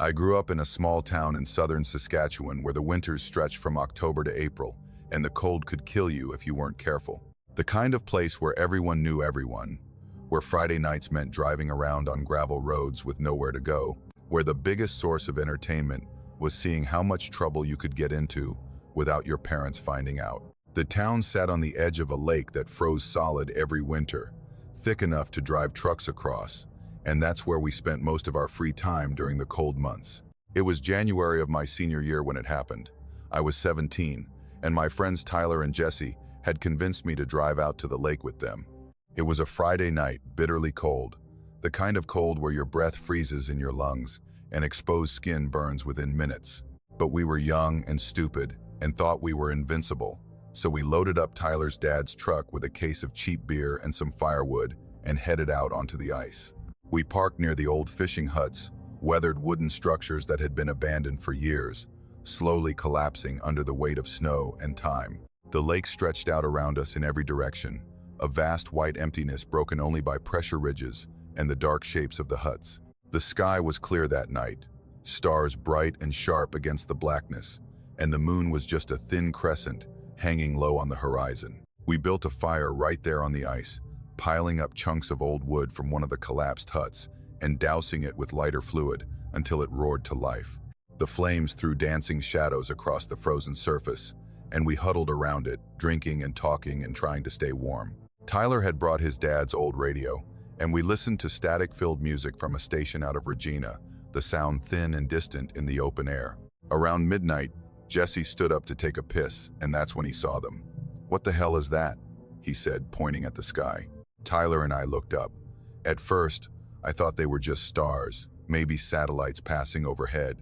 I grew up in a small town in southern Saskatchewan where the winters stretched from October to April, and the cold could kill you if you weren't careful. The kind of place where everyone knew everyone, where Friday nights meant driving around on gravel roads with nowhere to go, where the biggest source of entertainment was seeing how much trouble you could get into without your parents finding out. The town sat on the edge of a lake that froze solid every winter, thick enough to drive trucks across, and that's where we spent most of our free time during the cold months. It was January of my senior year when it happened. I was 17, and my friends Tyler and Jesse had convinced me to drive out to the lake with them. It was a Friday night, bitterly cold, the kind of cold where your breath freezes in your lungs and exposed skin burns within minutes. But we were young and stupid and thought we were invincible, so we loaded up Tyler's dad's truck with a case of cheap beer and some firewood and headed out onto the ice. We parked near the old fishing huts, weathered wooden structures that had been abandoned for years, slowly collapsing under the weight of snow and time. The lake stretched out around us in every direction, a vast white emptiness broken only by pressure ridges and the dark shapes of the huts. The sky was clear that night, stars bright and sharp against the blackness, and the moon was just a thin crescent hanging low on the horizon. We built a fire right there on the ice, piling up chunks of old wood from one of the collapsed huts and dousing it with lighter fluid until it roared to life. The flames threw dancing shadows across the frozen surface, and we huddled around it, drinking and talking and trying to stay warm. Tyler had brought his dad's old radio, and we listened to static-filled music from a station out of Regina, the sound thin and distant in the open air. Around midnight, Jesse stood up to take a piss, and that's when he saw them. "What the hell is that?" he said, pointing at the sky. Tyler and I looked up. At first, I thought they were just stars, maybe satellites passing overhead,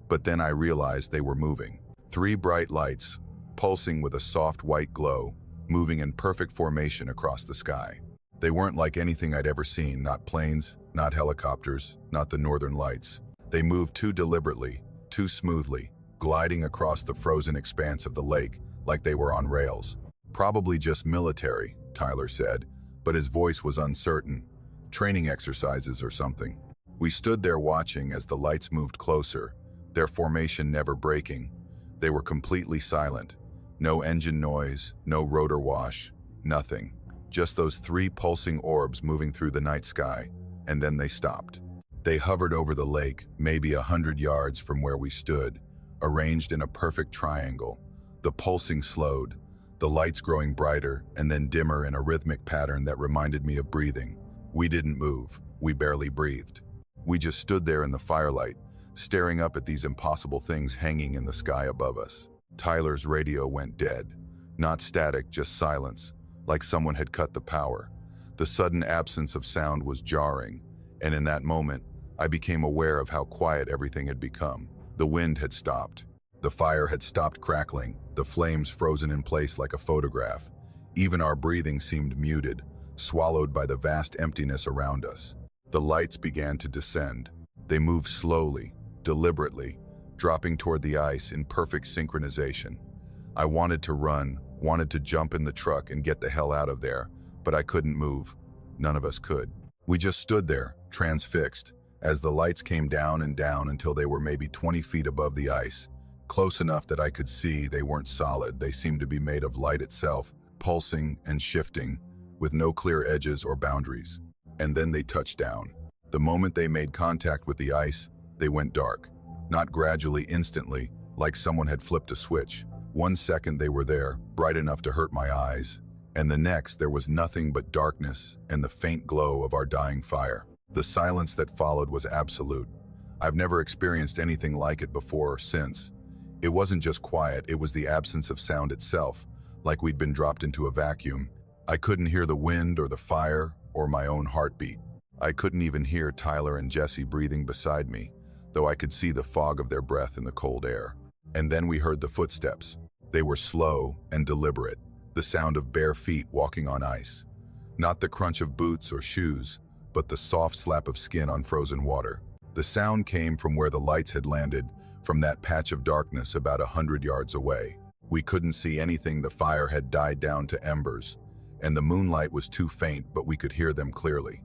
but then I realized they were moving. 3 bright lights, pulsing with a soft white glow, moving in perfect formation across the sky. They weren't like anything I'd ever seen, not planes, not helicopters, not the northern lights. They moved too deliberately, too smoothly, gliding across the frozen expanse of the lake like they were on rails. "Probably just military," Tyler said, but his voice was uncertain. "Training exercises or something." We stood there watching as the lights moved closer, their formation never breaking. They were completely silent. No engine noise, no rotor wash, nothing. Just those 3 pulsing orbs moving through the night sky, and then they stopped. They hovered over the lake, maybe 100 yards from where we stood, arranged in a perfect triangle. The pulsing slowed, the lights growing brighter and then dimmer in a rhythmic pattern that reminded me of breathing. We didn't move, we barely breathed. We just stood there in the firelight, staring up at these impossible things hanging in the sky above us. Tyler's radio went dead. Not static, just silence, like someone had cut the power. The sudden absence of sound was jarring, and in that moment, I became aware of how quiet everything had become. The wind had stopped. The fire had stopped crackling, the flames frozen in place like a photograph. Even our breathing seemed muted, swallowed by the vast emptiness around us. The lights began to descend. They moved slowly, deliberately, dropping toward the ice in perfect synchronization. I wanted to run, wanted to jump in the truck and get the hell out of there, but I couldn't move. None of us could. We just stood there, transfixed, as the lights came down and down until they were maybe 20 feet above the ice. Close enough that I could see they weren't solid. They seemed to be made of light itself, pulsing and shifting, with no clear edges or boundaries. And then they touched down. The moment they made contact with the ice, they went dark. Not gradually, instantly, like someone had flipped a switch. 1 second they were there, bright enough to hurt my eyes, and the next there was nothing but darkness and the faint glow of our dying fire. The silence that followed was absolute. I've never experienced anything like it before or since. It wasn't just quiet, it was the absence of sound itself, like we'd been dropped into a vacuum. I couldn't hear the wind or the fire or my own heartbeat. I couldn't even hear Tyler and Jesse breathing beside me, though I could see the fog of their breath in the cold air. And then we heard the footsteps. They were slow and deliberate, the sound of bare feet walking on ice. Not the crunch of boots or shoes, but the soft slap of skin on frozen water. The sound came from where the lights had landed, from that patch of darkness about 100 yards away. We couldn't see anything, the fire had died down to embers, and the moonlight was too faint, but we could hear them clearly.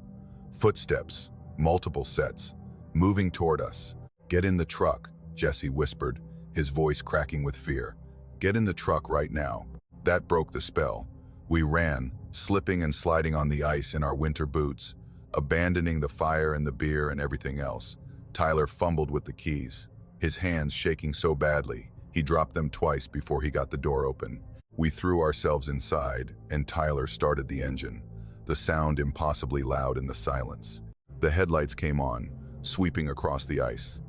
Footsteps, multiple sets, moving toward us. "Get in the truck," Jesse whispered, his voice cracking with fear. "Get in the truck right now." That broke the spell. We ran, slipping and sliding on the ice in our winter boots, abandoning the fire and the beer and everything else. Tyler fumbled with the keys, his hands shaking so badly, he dropped them twice before he got the door open. We threw ourselves inside, and Tyler started the engine, the sound impossibly loud in the silence. The headlights came on, sweeping across the ice.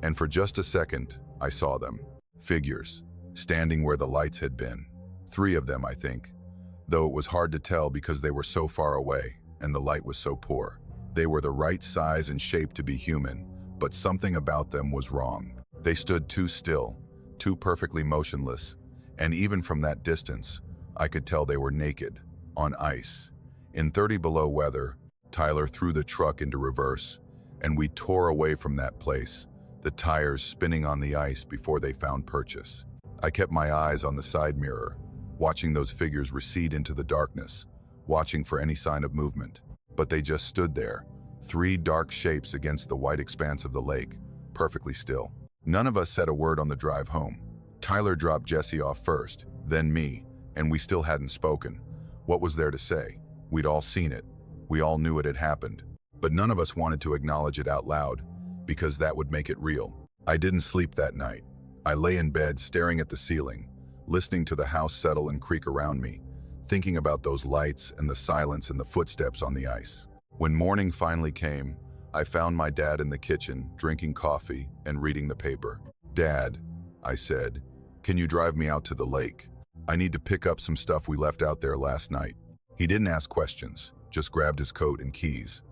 And for just a second, I saw them. Figures, standing where the lights had been. 3 of them, I think. Though it was hard to tell because they were so far away, and the light was so poor. They were the right size and shape to be human, but something about them was wrong. They stood too still, too perfectly motionless, and even from that distance, I could tell they were naked, on ice. In 30 below weather, Tyler threw the truck into reverse, and we tore away from that place, the tires spinning on the ice before they found purchase. I kept my eyes on the side mirror, watching those figures recede into the darkness, watching for any sign of movement. But they just stood there, 3 dark shapes against the white expanse of the lake, perfectly still. None of us said a word on the drive home. Tyler dropped Jesse off first, then me, and we still hadn't spoken. What was there to say? We'd all seen it. We all knew it had happened. But none of us wanted to acknowledge it out loud, because that would make it real. I didn't sleep that night. I lay in bed staring at the ceiling, listening to the house settle and creak around me, thinking about those lights and the silence and the footsteps on the ice. When morning finally came, I found my dad in the kitchen, drinking coffee and reading the paper. "Dad," I said, "can you drive me out to the lake? I need to pick up some stuff we left out there last night." He didn't ask questions, just grabbed his coat and keys.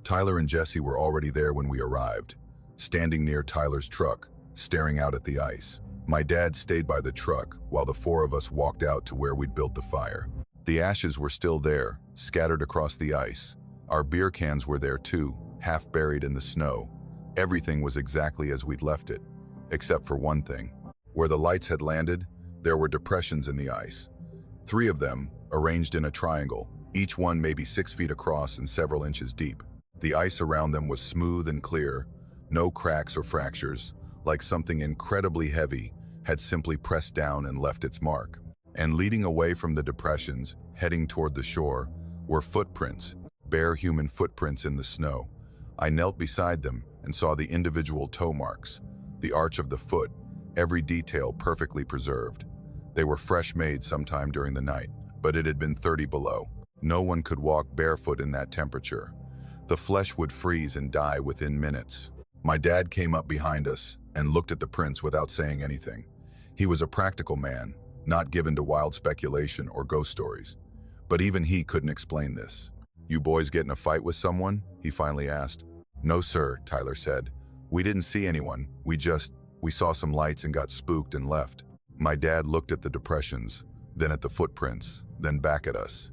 Tyler and Jesse were already there when we arrived, standing near Tyler's truck, staring out at the ice. My dad stayed by the truck while the 4 of us walked out to where we'd built the fire. The ashes were still there, scattered across the ice. Our beer cans were there too, half buried in the snow. Everything was exactly as we'd left it, except for one thing. Where the lights had landed, there were depressions in the ice. 3 of them, arranged in a triangle, each one maybe 6 feet across and several inches deep. The ice around them was smooth and clear, no cracks or fractures, like something incredibly heavy had simply pressed down and left its mark. And leading away from the depressions, heading toward the shore, were footprints, bare human footprints in the snow. I knelt beside them and saw the individual toe marks, the arch of the foot, every detail perfectly preserved. They were fresh made sometime during the night, but it had been 30 below. No one could walk barefoot in that temperature. The flesh would freeze and die within minutes. My dad came up behind us and looked at the prints without saying anything. He was a practical man, not given to wild speculation or ghost stories. But even he couldn't explain this. "You boys get in a fight with someone?" he finally asked. "No, sir," Tyler said. "We didn't see anyone. We saw some lights and got spooked and left." My dad looked at the depressions, then at the footprints, then back at us.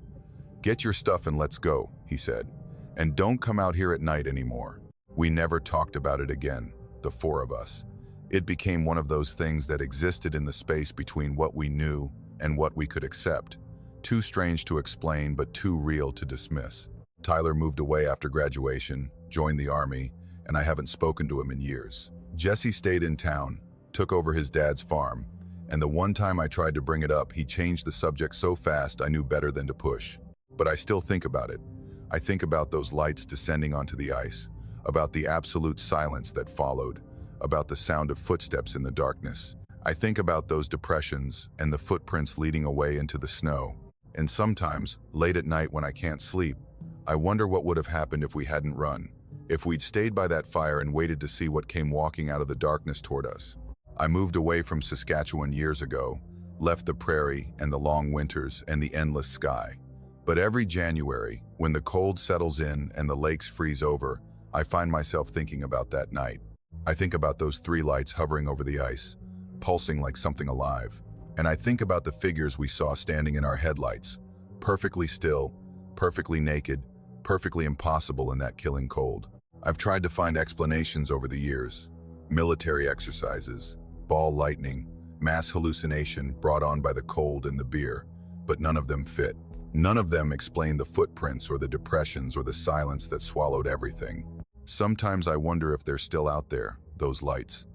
"Get your stuff and let's go," he said. "And don't come out here at night anymore." We never talked about it again, the 4 of us. It became one of those things that existed in the space between what we knew and what we could accept. Too strange to explain, but too real to dismiss. Tyler moved away after graduation, joined the Army, and I haven't spoken to him in years. Jesse stayed in town, took over his dad's farm, and the one time I tried to bring it up, he changed the subject so fast I knew better than to push. But I still think about it. I think about those lights descending onto the ice, about the absolute silence that followed, about the sound of footsteps in the darkness. I think about those depressions and the footprints leading away into the snow. And sometimes, late at night when I can't sleep, I wonder what would have happened if we hadn't run, if we'd stayed by that fire and waited to see what came walking out of the darkness toward us. I moved away from Saskatchewan years ago, left the prairie and the long winters and the endless sky. But every January, when the cold settles in and the lakes freeze over, I find myself thinking about that night. I think about those 3 lights hovering over the ice, pulsing like something alive. And I think about the figures we saw standing in our headlights, perfectly still, perfectly naked, perfectly impossible in that killing cold. I've tried to find explanations over the years. Military exercises, ball lightning, mass hallucination brought on by the cold and the beer, but none of them fit. None of them explain the footprints or the depressions or the silence that swallowed everything. Sometimes I wonder if they're still out there, those lights.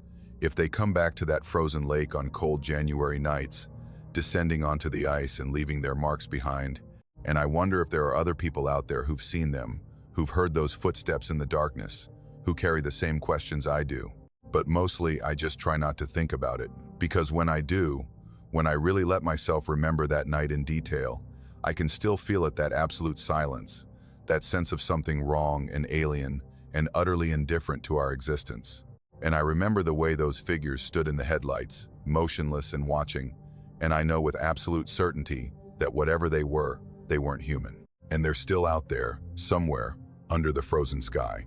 If they come back to that frozen lake on cold January nights, descending onto the ice and leaving their marks behind, and I wonder if there are other people out there who've seen them, who've heard those footsteps in the darkness, who carry the same questions I do. But mostly, I just try not to think about it, because when I do, when I really let myself remember that night in detail, I can still feel it, that absolute silence, that sense of something wrong and alien and utterly indifferent to our existence. And I remember the way those figures stood in the headlights, motionless and watching, and I know with absolute certainty that whatever they weren't human. And they're still out there, somewhere, under the frozen sky.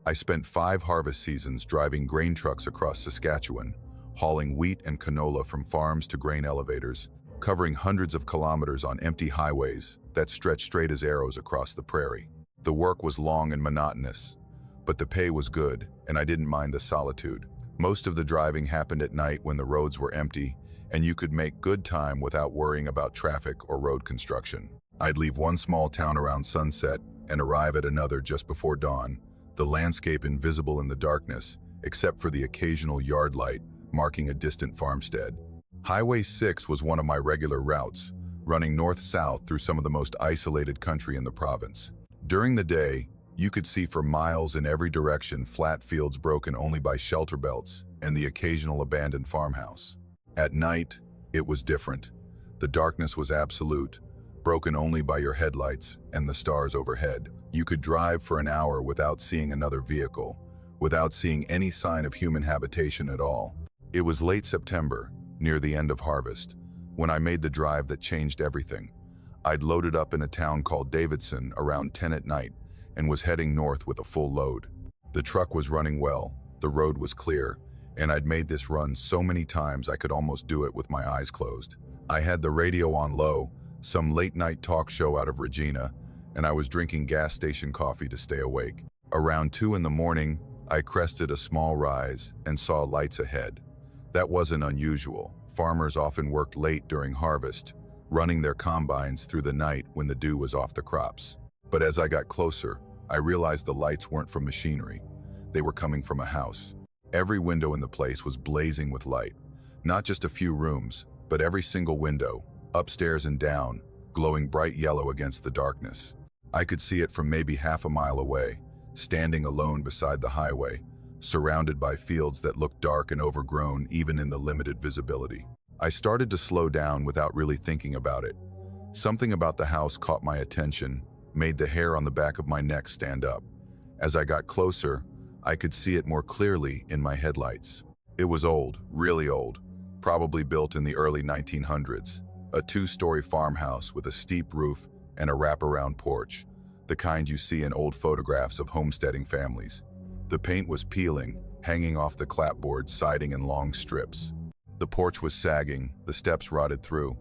I spent 5 harvest seasons driving grain trucks across Saskatchewan, hauling wheat and canola from farms to grain elevators, covering hundreds of kilometers on empty highways that stretched straight as arrows across the prairie. The work was long and monotonous, but the pay was good, and I didn't mind the solitude. Most of the driving happened at night when the roads were empty, and you could make good time without worrying about traffic or road construction. I'd leave one small town around sunset and arrive at another just before dawn, the landscape invisible in the darkness, except for the occasional yard light marking a distant farmstead. Highway 6 was one of my regular routes, running north-south through some of the most isolated country in the province. During the day, you could see for miles in every direction flat fields broken only by shelter belts and the occasional abandoned farmhouse. At night, it was different. The darkness was absolute, broken only by your headlights and the stars overhead. You could drive for an hour without seeing another vehicle, without seeing any sign of human habitation at all. It was late September, near the end of harvest, when I made the drive that changed everything. I'd loaded up in a town called Davidson around 10 at night and was heading north with a full load. The truck was running well, the road was clear, and I'd made this run so many times I could almost do it with my eyes closed. I had the radio on low, some late-night talk show out of Regina, and I was drinking gas station coffee to stay awake. Around 2 in the morning, I crested a small rise and saw lights ahead. That wasn't unusual. Farmers often worked late during harvest, running their combines through the night when the dew was off the crops. But as I got closer, I realized the lights weren't from machinery. They were coming from a house. Every window in the place was blazing with light. Not just a few rooms, but every single window, upstairs and down, glowing bright yellow against the darkness. I could see it from maybe half a mile away, standing alone beside the highway, surrounded by fields that looked dark and overgrown even in the limited visibility. I started to slow down without really thinking about it. Something about the house caught my attention, made the hair on the back of my neck stand up. As I got closer, I could see it more clearly in my headlights. It was old, really old, probably built in the early 1900s. A 2-story farmhouse with a steep roof and a wraparound porch, the kind you see in old photographs of homesteading families. The paint was peeling, hanging off the clapboard siding in long strips. The porch was sagging, the steps rotted through.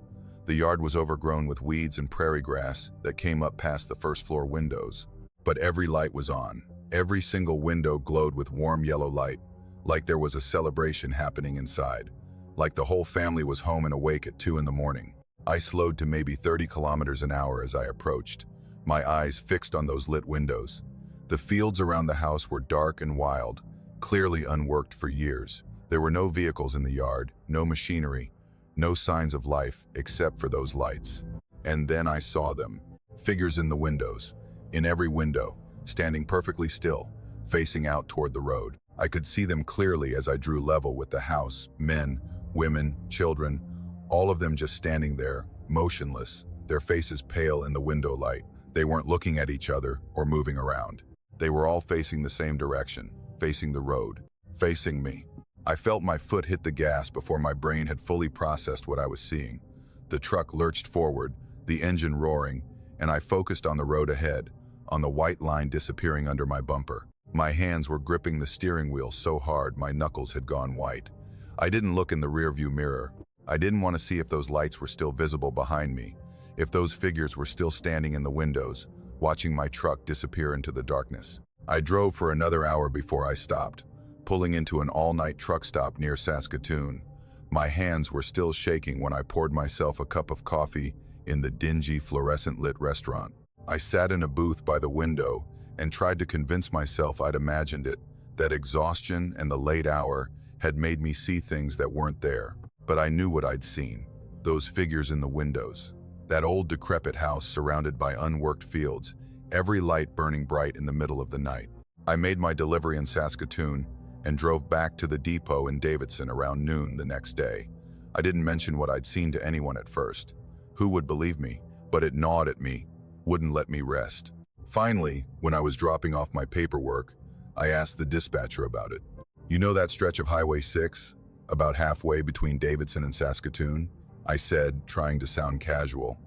The yard was overgrown with weeds and prairie grass that came up past the first-floor windows. But every light was on. Every single window glowed with warm yellow light, like there was a celebration happening inside, like the whole family was home and awake at 2 in the morning. I slowed to maybe 30 kilometers an hour as I approached, my eyes fixed on those lit windows. The fields around the house were dark and wild, clearly unworked for years. There were no vehicles in the yard, no machinery, no signs of life except for those lights. And then I saw them, figures in the windows, in every window, standing perfectly still, facing out toward the road. I could see them clearly as I drew level with the house, men, women, children, all of them just standing there, motionless, their faces pale in the window light. They weren't looking at each other or moving around. They were all facing the same direction, facing the road, facing me. I felt my foot hit the gas before my brain had fully processed what I was seeing. The truck lurched forward, the engine roaring, and I focused on the road ahead, on the white line disappearing under my bumper. My hands were gripping the steering wheel so hard my knuckles had gone white. I didn't look in the rearview mirror. I didn't want to see if those lights were still visible behind me, if those figures were still standing in the windows, watching my truck disappear into the darkness. I drove for another hour before I stopped, pulling into an all-night truck stop near Saskatoon. My hands were still shaking when I poured myself a cup of coffee in the dingy, fluorescent-lit restaurant. I sat in a booth by the window and tried to convince myself I'd imagined it, That exhaustion and the late hour had made me see things that weren't there. But I knew what I'd seen. Those figures in the windows. That old decrepit house surrounded by unworked fields, every light burning bright in the middle of the night. I made my delivery in Saskatoon and drove back to the depot in Davidson around noon the next day. I didn't mention what I'd seen to anyone at first. Who would believe me? But it gnawed at me, wouldn't let me rest. Finally, when I was dropping off my paperwork, I asked the dispatcher about it. "You know that stretch of Highway 6, about halfway between Davidson and Saskatoon?" I said, trying to sound casual.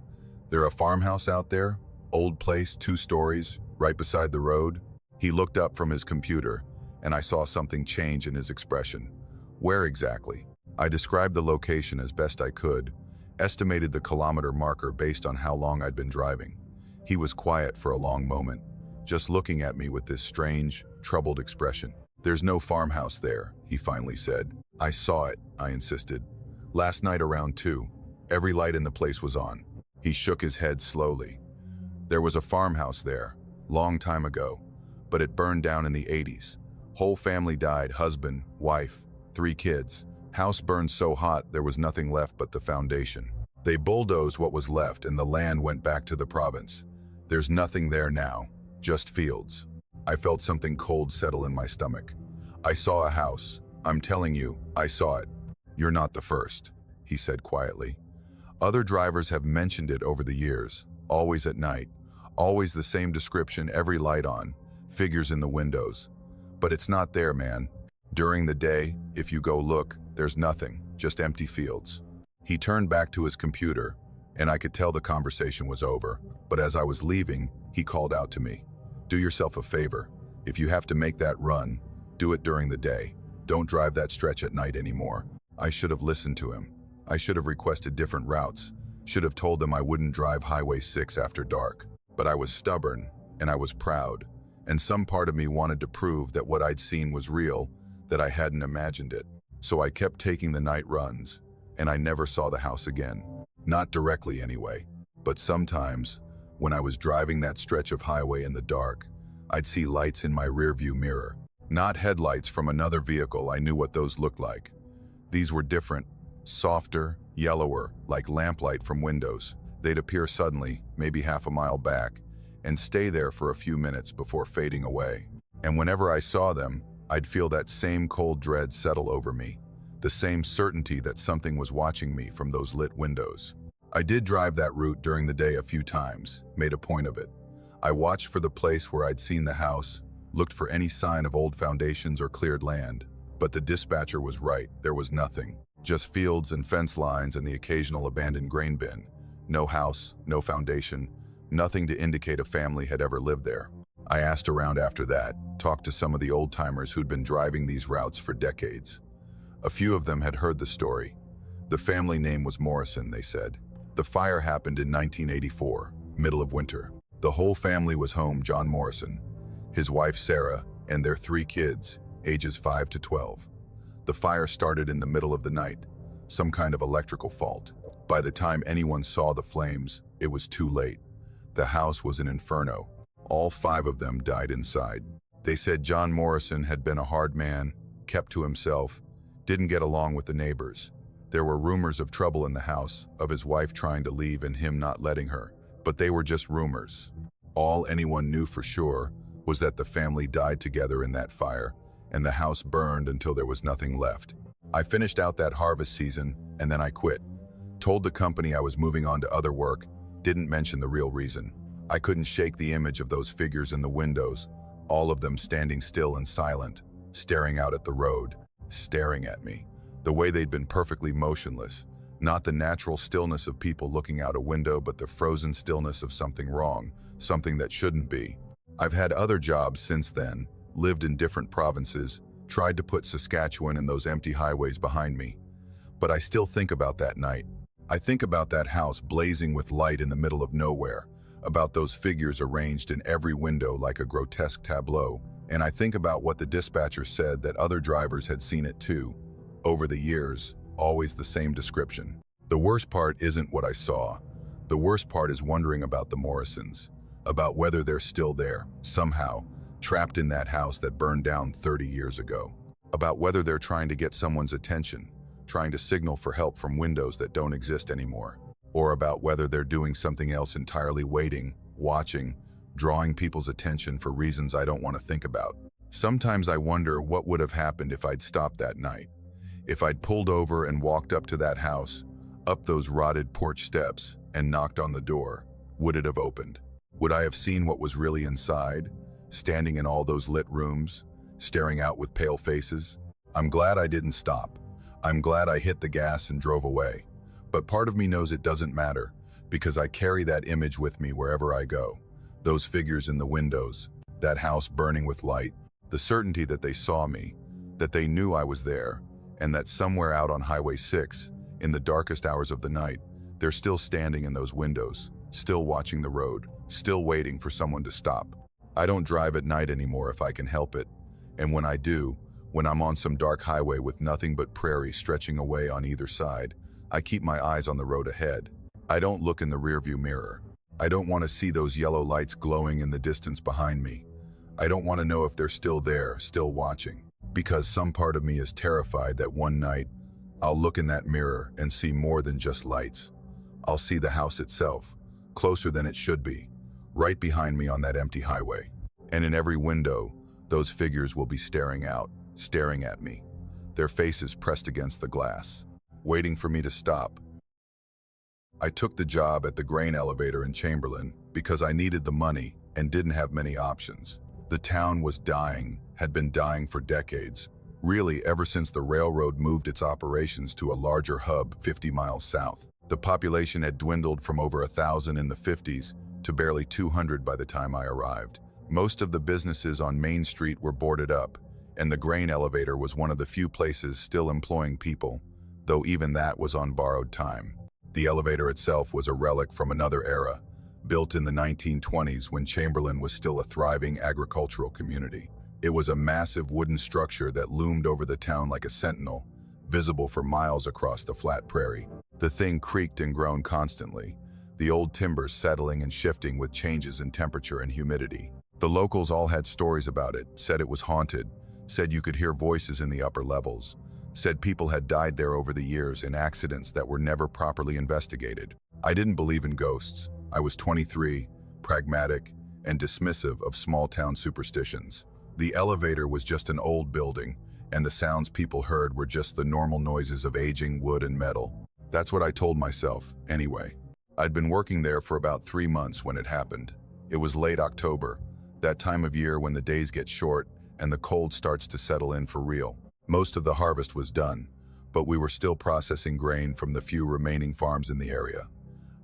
"There a farmhouse out there? Old place, 2 stories, right beside the road?" He looked up from his computer, and I saw something change in his expression. "Where exactly?" I described the location as best I could, estimated the kilometer marker based on how long I'd been driving. He was quiet for a long moment, just looking at me with this strange, troubled expression. "There's no farmhouse there," he finally said. "I saw it," I insisted. "Last night around 2, every light in the place was on." He shook his head slowly. "There was a farmhouse there, long time ago, but it burned down in the 80s. Whole family died, husband, wife, 3 kids. House burned so hot there was nothing left but the foundation. They bulldozed what was left and the land went back to the province. There's nothing there now, just fields." I felt something cold settle in my stomach. "I saw a house. I'm telling you, I saw it." "You're not the first," he said quietly. "Other drivers have mentioned it over the years, always at night, always the same description, every light on, figures in the windows. But it's not there, man. During the day, if you go look, there's nothing, just empty fields." He turned back to his computer, and I could tell the conversation was over. But as I was leaving, he called out to me, "Do yourself a favor. If you have to make that run, do it during the day. Don't drive that stretch at night anymore." I should have listened to him. I should have requested different routes, should have told them I wouldn't drive Highway 6 after dark. But I was stubborn, and I was proud, and some part of me wanted to prove that what I'd seen was real, that I hadn't imagined it. So I kept taking the night runs, and I never saw the house again. Not directly anyway, but sometimes, when I was driving that stretch of highway in the dark, I'd see lights in my rearview mirror. Not headlights from another vehicle. I knew what those looked like. These were different, softer, yellower, like lamplight from windows. They'd appear suddenly, maybe half a mile back, and stay there for a few minutes before fading away. And whenever I saw them, I'd feel that same cold dread settle over me, the same certainty that something was watching me from those lit windows. I did drive that route during the day a few times, made a point of it. I watched for the place where I'd seen the house, looked for any sign of old foundations or cleared land. But the dispatcher was right, there was nothing. Just fields and fence lines and the occasional abandoned grain bin. No house, no foundation, nothing to indicate a family had ever lived there. I asked around after that, talked to some of the old-timers who'd been driving these routes for decades. A few of them had heard the story. The family name was Morrison, they said. The fire happened in 1984, middle of winter. The whole family was home, John Morrison, his wife Sarah, and their 3 kids, ages 5 to 12. The fire started in the middle of the night, some kind of electrical fault. By the time anyone saw the flames, it was too late. The house was an inferno. All 5 of them died inside. They said John Morrison had been a hard man, kept to himself, didn't get along with the neighbors. There were rumors of trouble in the house, of his wife trying to leave and him not letting her, but they were just rumors. All anyone knew for sure was that the family died together in that fire, and the house burned until there was nothing left. I finished out that harvest season, and then I quit. Told the company I was moving on to other work, didn't mention the real reason. I couldn't shake the image of those figures in the windows, all of them standing still and silent, staring out at the road, staring at me. The way they'd been perfectly motionless, not the natural stillness of people looking out a window, but the frozen stillness of something wrong, something that shouldn't be. I've had other jobs since then, lived in different provinces, tried to put Saskatchewan and those empty highways behind me. But I still think about that night. I think about that house blazing with light in the middle of nowhere, about those figures arranged in every window like a grotesque tableau, and I think about what the dispatcher said, that other drivers had seen it too. Over the years, always the same description. The worst part isn't what I saw. The worst part is wondering about the Morrisons, about whether they're still there, somehow, trapped in that house that burned down 30 years ago. About whether they're trying to get someone's attention, trying to signal for help from windows that don't exist anymore, or about whether they're doing something else entirely, waiting, watching, drawing people's attention for reasons I don't want to think about. Sometimes I wonder what would have happened if I'd stopped that night. If I'd pulled over and walked up to that house, up those rotted porch steps, and knocked on the door, would it have opened? Would I have seen what was really inside, standing in all those lit rooms, staring out with pale faces? I'm glad I didn't stop. I'm glad I hit the gas and drove away. But part of me knows it doesn't matter, because I carry that image with me wherever I go. Those figures in the windows, that house burning with light, the certainty that they saw me, that they knew I was there, and that somewhere out on Highway 6, in the darkest hours of the night, they're still standing in those windows, still watching the road, still waiting for someone to stop. I don't drive at night anymore if I can help it, and when I do, when I'm on some dark highway with nothing but prairie stretching away on either side, I keep my eyes on the road ahead. I don't look in the rearview mirror. I don't want to see those yellow lights glowing in the distance behind me. I don't want to know if they're still there, still watching, because some part of me is terrified that one night I'll look in that mirror and see more than just lights. I'll see the house itself, closer than it should be, right behind me on that empty highway. And in every window, those figures will be staring out, staring at me, their faces pressed against the glass, waiting for me to stop. I took the job at the grain elevator in Chamberlain because I needed the money and didn't have many options. The town was dying, had been dying for decades, really ever since the railroad moved its operations to a larger hub 50 miles south. The population had dwindled from over 1,000 in the 50s to barely 200 by the time I arrived. Most of the businesses on Main Street were boarded up, and the grain elevator was one of the few places still employing people, though even that was on borrowed time. The elevator itself was a relic from another era, built in the 1920s when Chamberlain was still a thriving agricultural community. It was a massive wooden structure that loomed over the town like a sentinel, visible for miles across the flat prairie. The thing creaked and groaned constantly, the old timbers settling and shifting with changes in temperature and humidity. The locals all had stories about it, said it was haunted, said you could hear voices in the upper levels, said people had died there over the years in accidents that were never properly investigated. I didn't believe in ghosts. I was 23, pragmatic, and dismissive of small-town superstitions. The elevator was just an old building, and the sounds people heard were just the normal noises of aging wood and metal. That's what I told myself, anyway. I'd been working there for about 3 months when it happened. It was late October, that time of year when the days get short and the cold starts to settle in for real. Most of the harvest was done, but we were still processing grain from the few remaining farms in the area.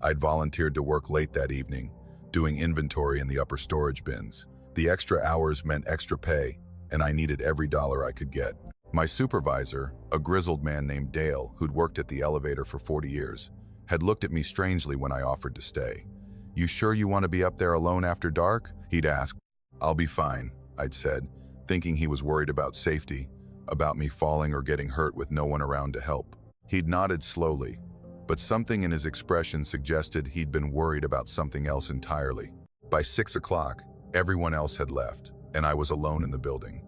I'd volunteered to work late that evening, doing inventory in the upper storage bins. The extra hours meant extra pay, and I needed every dollar I could get. My supervisor, a grizzled man named Dale, who'd worked at the elevator for 40 years, had looked at me strangely when I offered to stay. "You sure you want to be up there alone after dark?" he'd asked. "I'll be fine," I'd said, thinking he was worried about safety, about me falling or getting hurt with no one around to help. He'd nodded slowly, but something in his expression suggested he'd been worried about something else entirely. By 6 o'clock, everyone else had left, and I was alone in the building.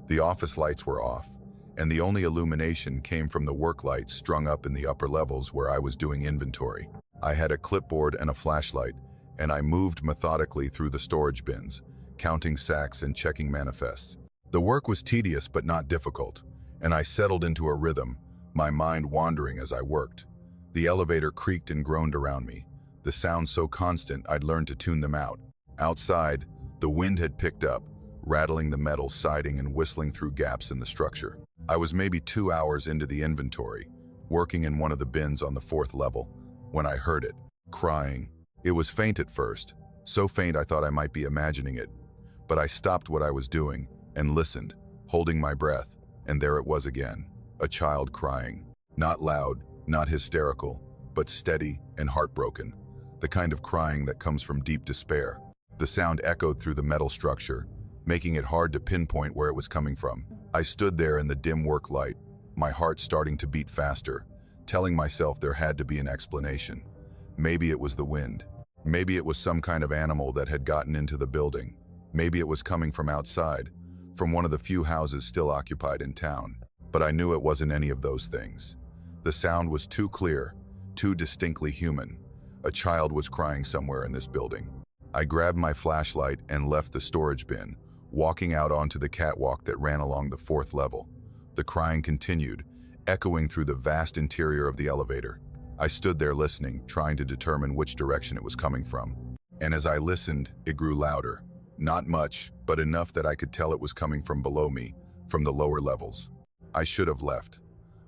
The office lights were off, and the only illumination came from the work lights strung up in the upper levels where I was doing inventory. I had a clipboard and a flashlight, and I moved methodically through the storage bins, counting sacks and checking manifests. The work was tedious but not difficult, and I settled into a rhythm, my mind wandering as I worked. The elevator creaked and groaned around me, the sounds so constant I'd learned to tune them out. Outside, the wind had picked up, rattling the metal siding and whistling through gaps in the structure. I was maybe 2 hours into the inventory, working in one of the bins on the 4th level, when I heard it, crying. It was faint at first, so faint I thought I might be imagining it, but I stopped what I was doing and listened, holding my breath, and there it was again, a child crying. Not loud, not hysterical, but steady and heartbroken, the kind of crying that comes from deep despair. The sound echoed through the metal structure, making it hard to pinpoint where it was coming from. I stood there in the dim work light, my heart starting to beat faster, telling myself there had to be an explanation. Maybe it was the wind. Maybe it was some kind of animal that had gotten into the building. Maybe it was coming from outside, from one of the few houses still occupied in town. But I knew it wasn't any of those things. The sound was too clear, too distinctly human. A child was crying somewhere in this building. I grabbed my flashlight and left the storage bin, walking out onto the catwalk that ran along the 4th level. The crying continued, echoing through the vast interior of the elevator. I stood there listening, trying to determine which direction it was coming from. And as I listened, it grew louder. Not much, but enough that I could tell it was coming from below me, from the lower levels. I should have left.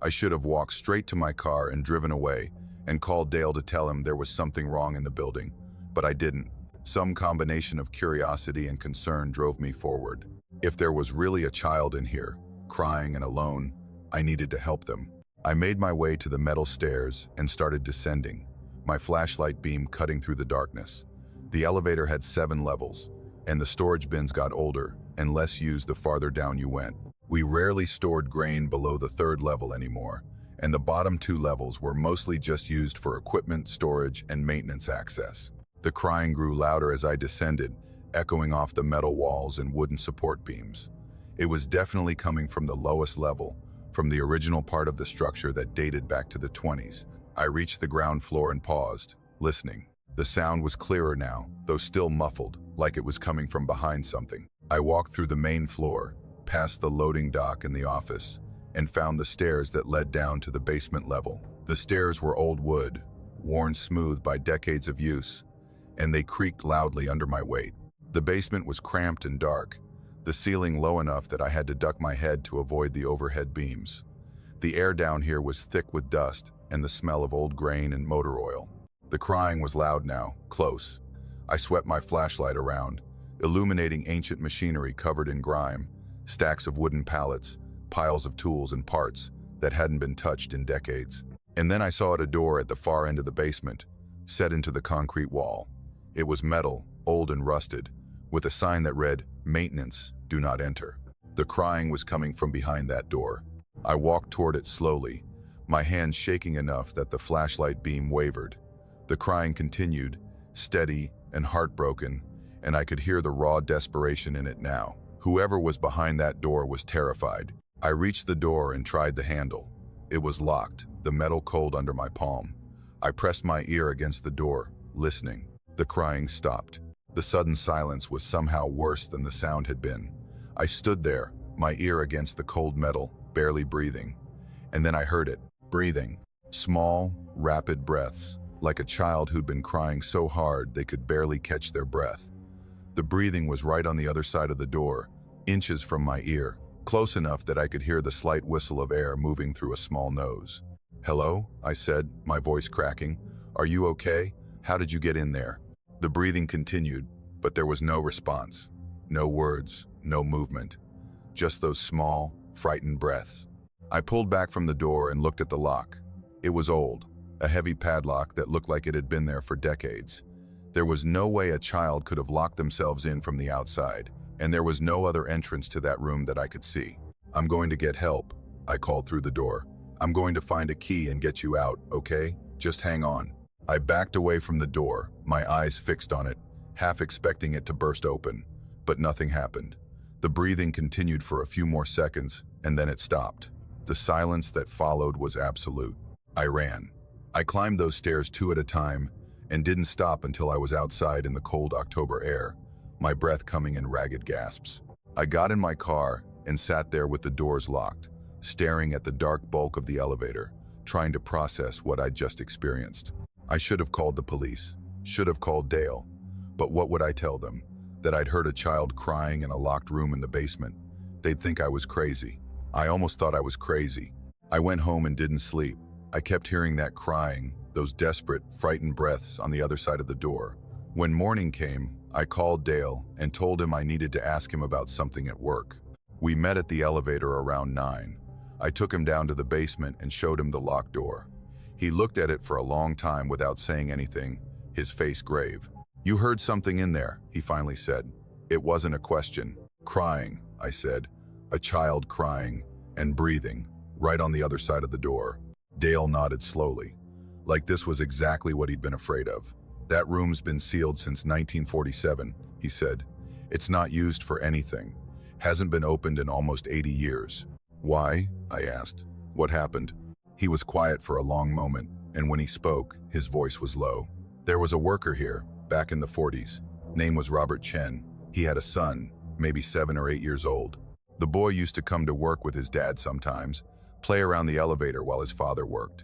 I should have walked straight to my car and driven away, and called Dale to tell him there was something wrong in the building. But I didn't. Some combination of curiosity and concern drove me forward. If there was really a child in here, crying and alone, I needed to help them. I made my way to the metal stairs and started descending, my flashlight beam cutting through the darkness. The elevator had 7 levels, and the storage bins got older and less used the farther down you went. We rarely stored grain below the 3rd level anymore, and the bottom 2 levels were mostly just used for equipment, storage, and maintenance access. The crying grew louder as I descended, echoing off the metal walls and wooden support beams. It was definitely coming from the lowest level, from the original part of the structure that dated back to the 20s. I reached the ground floor and paused, listening. The sound was clearer now, though still muffled, like it was coming from behind something. I walked through the main floor, past the loading dock in the office, and found the stairs that led down to the basement level. The stairs were old wood, worn smooth by decades of use, and they creaked loudly under my weight. The basement was cramped and dark, the ceiling low enough that I had to duck my head to avoid the overhead beams. The air down here was thick with dust and the smell of old grain and motor oil. The crying was loud now, close. I swept my flashlight around, illuminating ancient machinery covered in grime, stacks of wooden pallets, piles of tools and parts that hadn't been touched in decades. And then I saw a door at the far end of the basement, set into the concrete wall. It was metal, old and rusted, with a sign that read, "Maintenance, do not enter." The crying was coming from behind that door. I walked toward it slowly, my hand shaking enough that the flashlight beam wavered. The crying continued, steady and heartbroken, and I could hear the raw desperation in it now. Whoever was behind that door was terrified. I reached the door and tried the handle. It was locked, the metal cold under my palm. I pressed my ear against the door, listening. The crying stopped. The sudden silence was somehow worse than the sound had been. I stood there, my ear against the cold metal, barely breathing. And then I heard it, breathing. Small, rapid breaths, like a child who'd been crying so hard they could barely catch their breath. The breathing was right on the other side of the door, inches from my ear, close enough that I could hear the slight whistle of air moving through a small nose. "Hello?" I said, my voice cracking. "Are you okay? How did you get in there?" The breathing continued, but there was no response. No words, no movement. Just those small, frightened breaths. I pulled back from the door and looked at the lock. It was old, a heavy padlock that looked like it had been there for decades. There was no way a child could have locked themselves in from the outside, and there was no other entrance to that room that I could see. "I'm going to get help," I called through the door. "I'm going to find a key and get you out, okay? Just hang on." I backed away from the door, my eyes fixed on it, half expecting it to burst open, but nothing happened. The breathing continued for a few more seconds, and then it stopped. The silence that followed was absolute. I ran. I climbed those stairs 2 at a time, and didn't stop until I was outside in the cold October air, my breath coming in ragged gasps. I got in my car and sat there with the doors locked, staring at the dark bulk of the elevator, trying to process what I'd just experienced. I should have called the police, should have called Dale, but what would I tell them? That I'd heard a child crying in a locked room in the basement? They'd think I was crazy. I almost thought I was crazy. I went home and didn't sleep. I kept hearing that crying, those desperate, frightened breaths on the other side of the door. When morning came, I called Dale and told him I needed to ask him about something at work. We met at the elevator around 9. I took him down to the basement and showed him the locked door. He looked at it for a long time without saying anything, his face grave. "You heard something in there," he finally said. It wasn't a question. "Crying," I said. "A child crying and breathing, right on the other side of the door." Dale nodded slowly, like this was exactly what he'd been afraid of. "That room's been sealed since 1947, he said. It's not used for anything. Hasn't been opened in almost 80 years. Why? I asked. What happened? He was quiet for a long moment, and when he spoke, his voice was low. There was a worker here, back in the 40s. Name was Robert Chen. He had a son, maybe 7 or 8 years old. The boy used to come to work with his dad sometimes, play around the elevator while his father worked.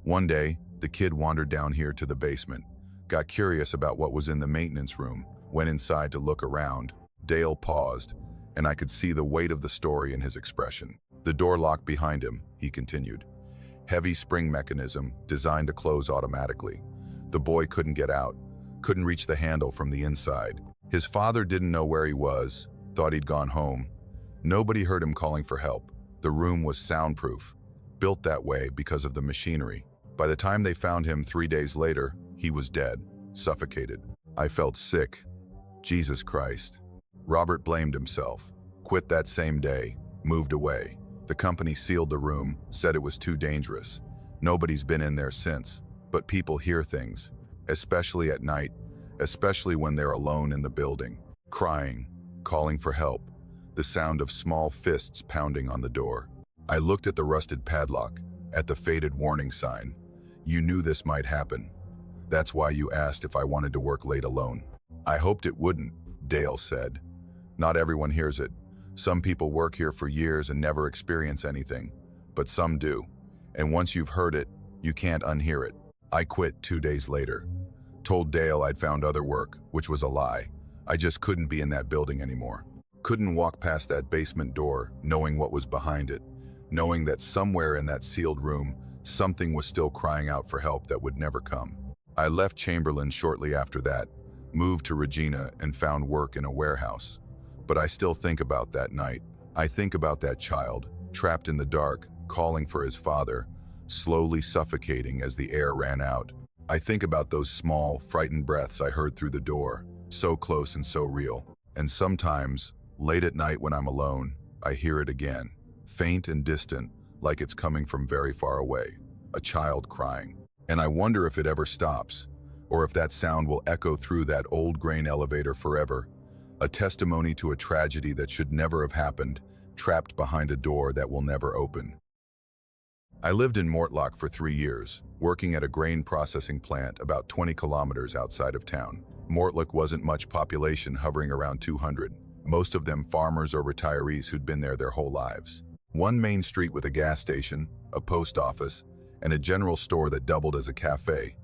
One day, the kid wandered down here to the basement, got curious about what was in the maintenance room, went inside to look around. Dale paused, and I could see the weight of the story in his expression. The door locked behind him, he continued. Heavy spring mechanism designed to close automatically. The boy couldn't get out, couldn't reach the handle from the inside. His father didn't know where he was, thought he'd gone home. Nobody heard him calling for help. The room was soundproof, built that way because of the machinery. By the time they found him 3 days later, he was dead, suffocated. I felt sick. Jesus Christ. Robert blamed himself, quit that same day, moved away. The company sealed the room, said it was too dangerous. Nobody's been in there since, but people hear things, especially at night, especially when they're alone in the building, crying, calling for help, the sound of small fists pounding on the door. I looked at the rusted padlock, at the faded warning sign. You knew this might happen. That's why you asked if I wanted to work late alone. I hoped it wouldn't, Dale said. Not everyone hears it. Some people work here for years and never experience anything, but some do. And once you've heard it, you can't unhear it. I quit 2 days later. Told Dale I'd found other work, which was a lie. I just couldn't be in that building anymore. Couldn't walk past that basement door, knowing what was behind it, knowing that somewhere in that sealed room, something was still crying out for help that would never come. I left Chamberlain shortly after that, moved to Regina and found work in a warehouse. But I still think about that night. I think about that child, trapped in the dark, calling for his father, slowly suffocating as the air ran out. I think about those small, frightened breaths I heard through the door, so close and so real. And sometimes, late at night when I'm alone, I hear it again, faint and distant, like it's coming from very far away, a child crying. And I wonder if it ever stops, or if that sound will echo through that old grain elevator forever, a testimony to a tragedy that should never have happened, trapped behind a door that will never open. I lived in Mortlach for 3 years, working at a grain processing plant about 20 kilometers outside of town. Mortlach wasn't much population, hovering around 200, most of them farmers or retirees who'd been there their whole lives. One main street with a gas station, a post office, and a general store that doubled as a cafe,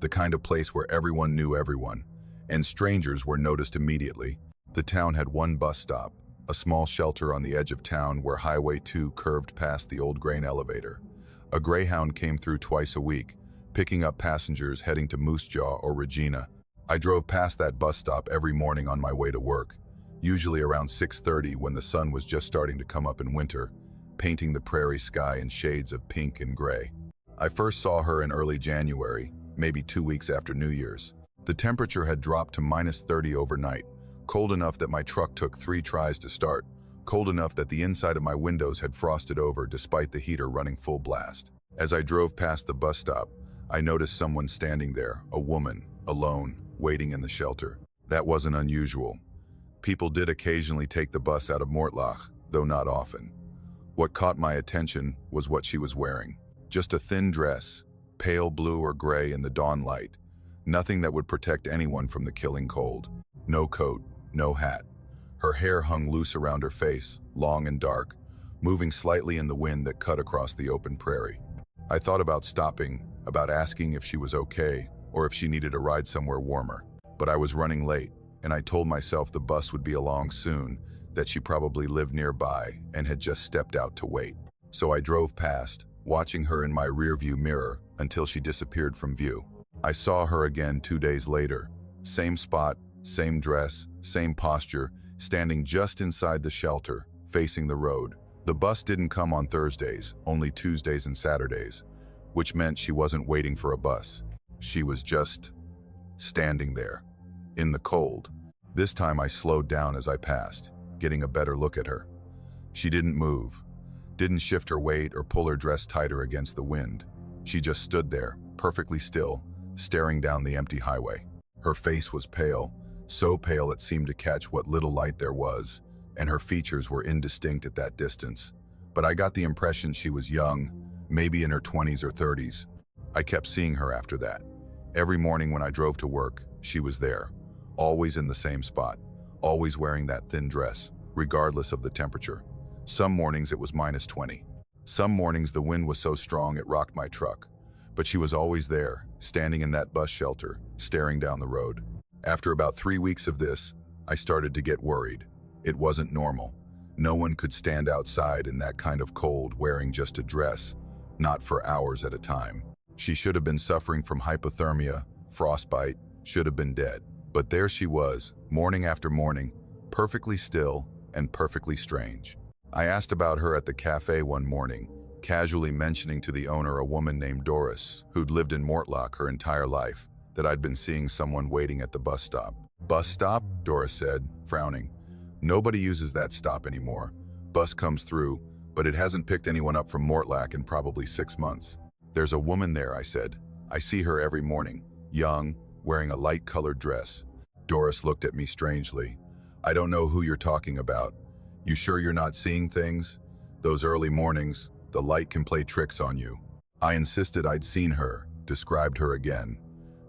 the kind of place where everyone knew everyone, and strangers were noticed immediately. The town had one bus stop, a small shelter on the edge of town where Highway 2 curved past the old grain elevator. A Greyhound came through twice a week, picking up passengers heading to Moose Jaw or Regina. I drove past that bus stop every morning on my way to work, usually around 6:30 when the sun was just starting to come up in winter, painting the prairie sky in shades of pink and gray. I first saw her in early January, maybe 2 weeks after New Year's. The temperature had dropped to -30 overnight, cold enough that my truck took 3 tries to start, cold enough that the inside of my windows had frosted over despite the heater running full blast. As I drove past the bus stop, I noticed someone standing there, a woman, alone, waiting in the shelter. That wasn't unusual. People did occasionally take the bus out of Mortlach, though not often. What caught my attention was what she was wearing. Just a thin dress, pale blue or gray in the dawn light. Nothing that would protect anyone from the killing cold. No coat, no hat. Her hair hung loose around her face, long and dark, moving slightly in the wind that cut across the open prairie. I thought about stopping, about asking if she was okay, or if she needed a ride somewhere warmer. But I was running late, and I told myself the bus would be along soon, that she probably lived nearby and had just stepped out to wait. So I drove past, watching her in my rearview mirror until she disappeared from view. I saw her again 2 days later. Same spot, same dress, same posture, standing just inside the shelter, facing the road. The bus didn't come on Thursdays, only Tuesdays and Saturdays, which meant she wasn't waiting for a bus. She was just standing there, in the cold. This time I slowed down as I passed, getting a better look at her. She didn't move, didn't shift her weight or pull her dress tighter against the wind. She just stood there, perfectly still, staring down the empty highway. Her face was pale, so pale it seemed to catch what little light there was, and her features were indistinct at that distance. But I got the impression she was young, maybe in her 20s or 30s. I kept seeing her after that. Every morning when I drove to work, she was there, always in the same spot, always wearing that thin dress, regardless of the temperature. Some mornings it was -20. Some mornings the wind was so strong it rocked my truck. But she was always there, standing in that bus shelter, staring down the road. After about 3 weeks of this, I started to get worried. It wasn't normal. No one could stand outside in that kind of cold wearing just a dress, not for hours at a time. She should have been suffering from hypothermia, frostbite, should have been dead. But there she was, morning after morning, perfectly still and perfectly strange. I asked about her at the cafe one morning, casually mentioning to the owner, a woman named Doris, who'd lived in Mortlock her entire life, that I'd been seeing someone waiting at the bus stop. "Bus stop?" Doris said, frowning. "Nobody uses that stop anymore. Bus comes through, but it hasn't picked anyone up from Mortlock in probably 6 months. "There's a woman there," I said. "I see her every morning, young, wearing a light-colored dress." Doris looked at me strangely. "I don't know who you're talking about. You sure you're not seeing things? Those early mornings, the light can play tricks on you." I insisted I'd seen her, described her again.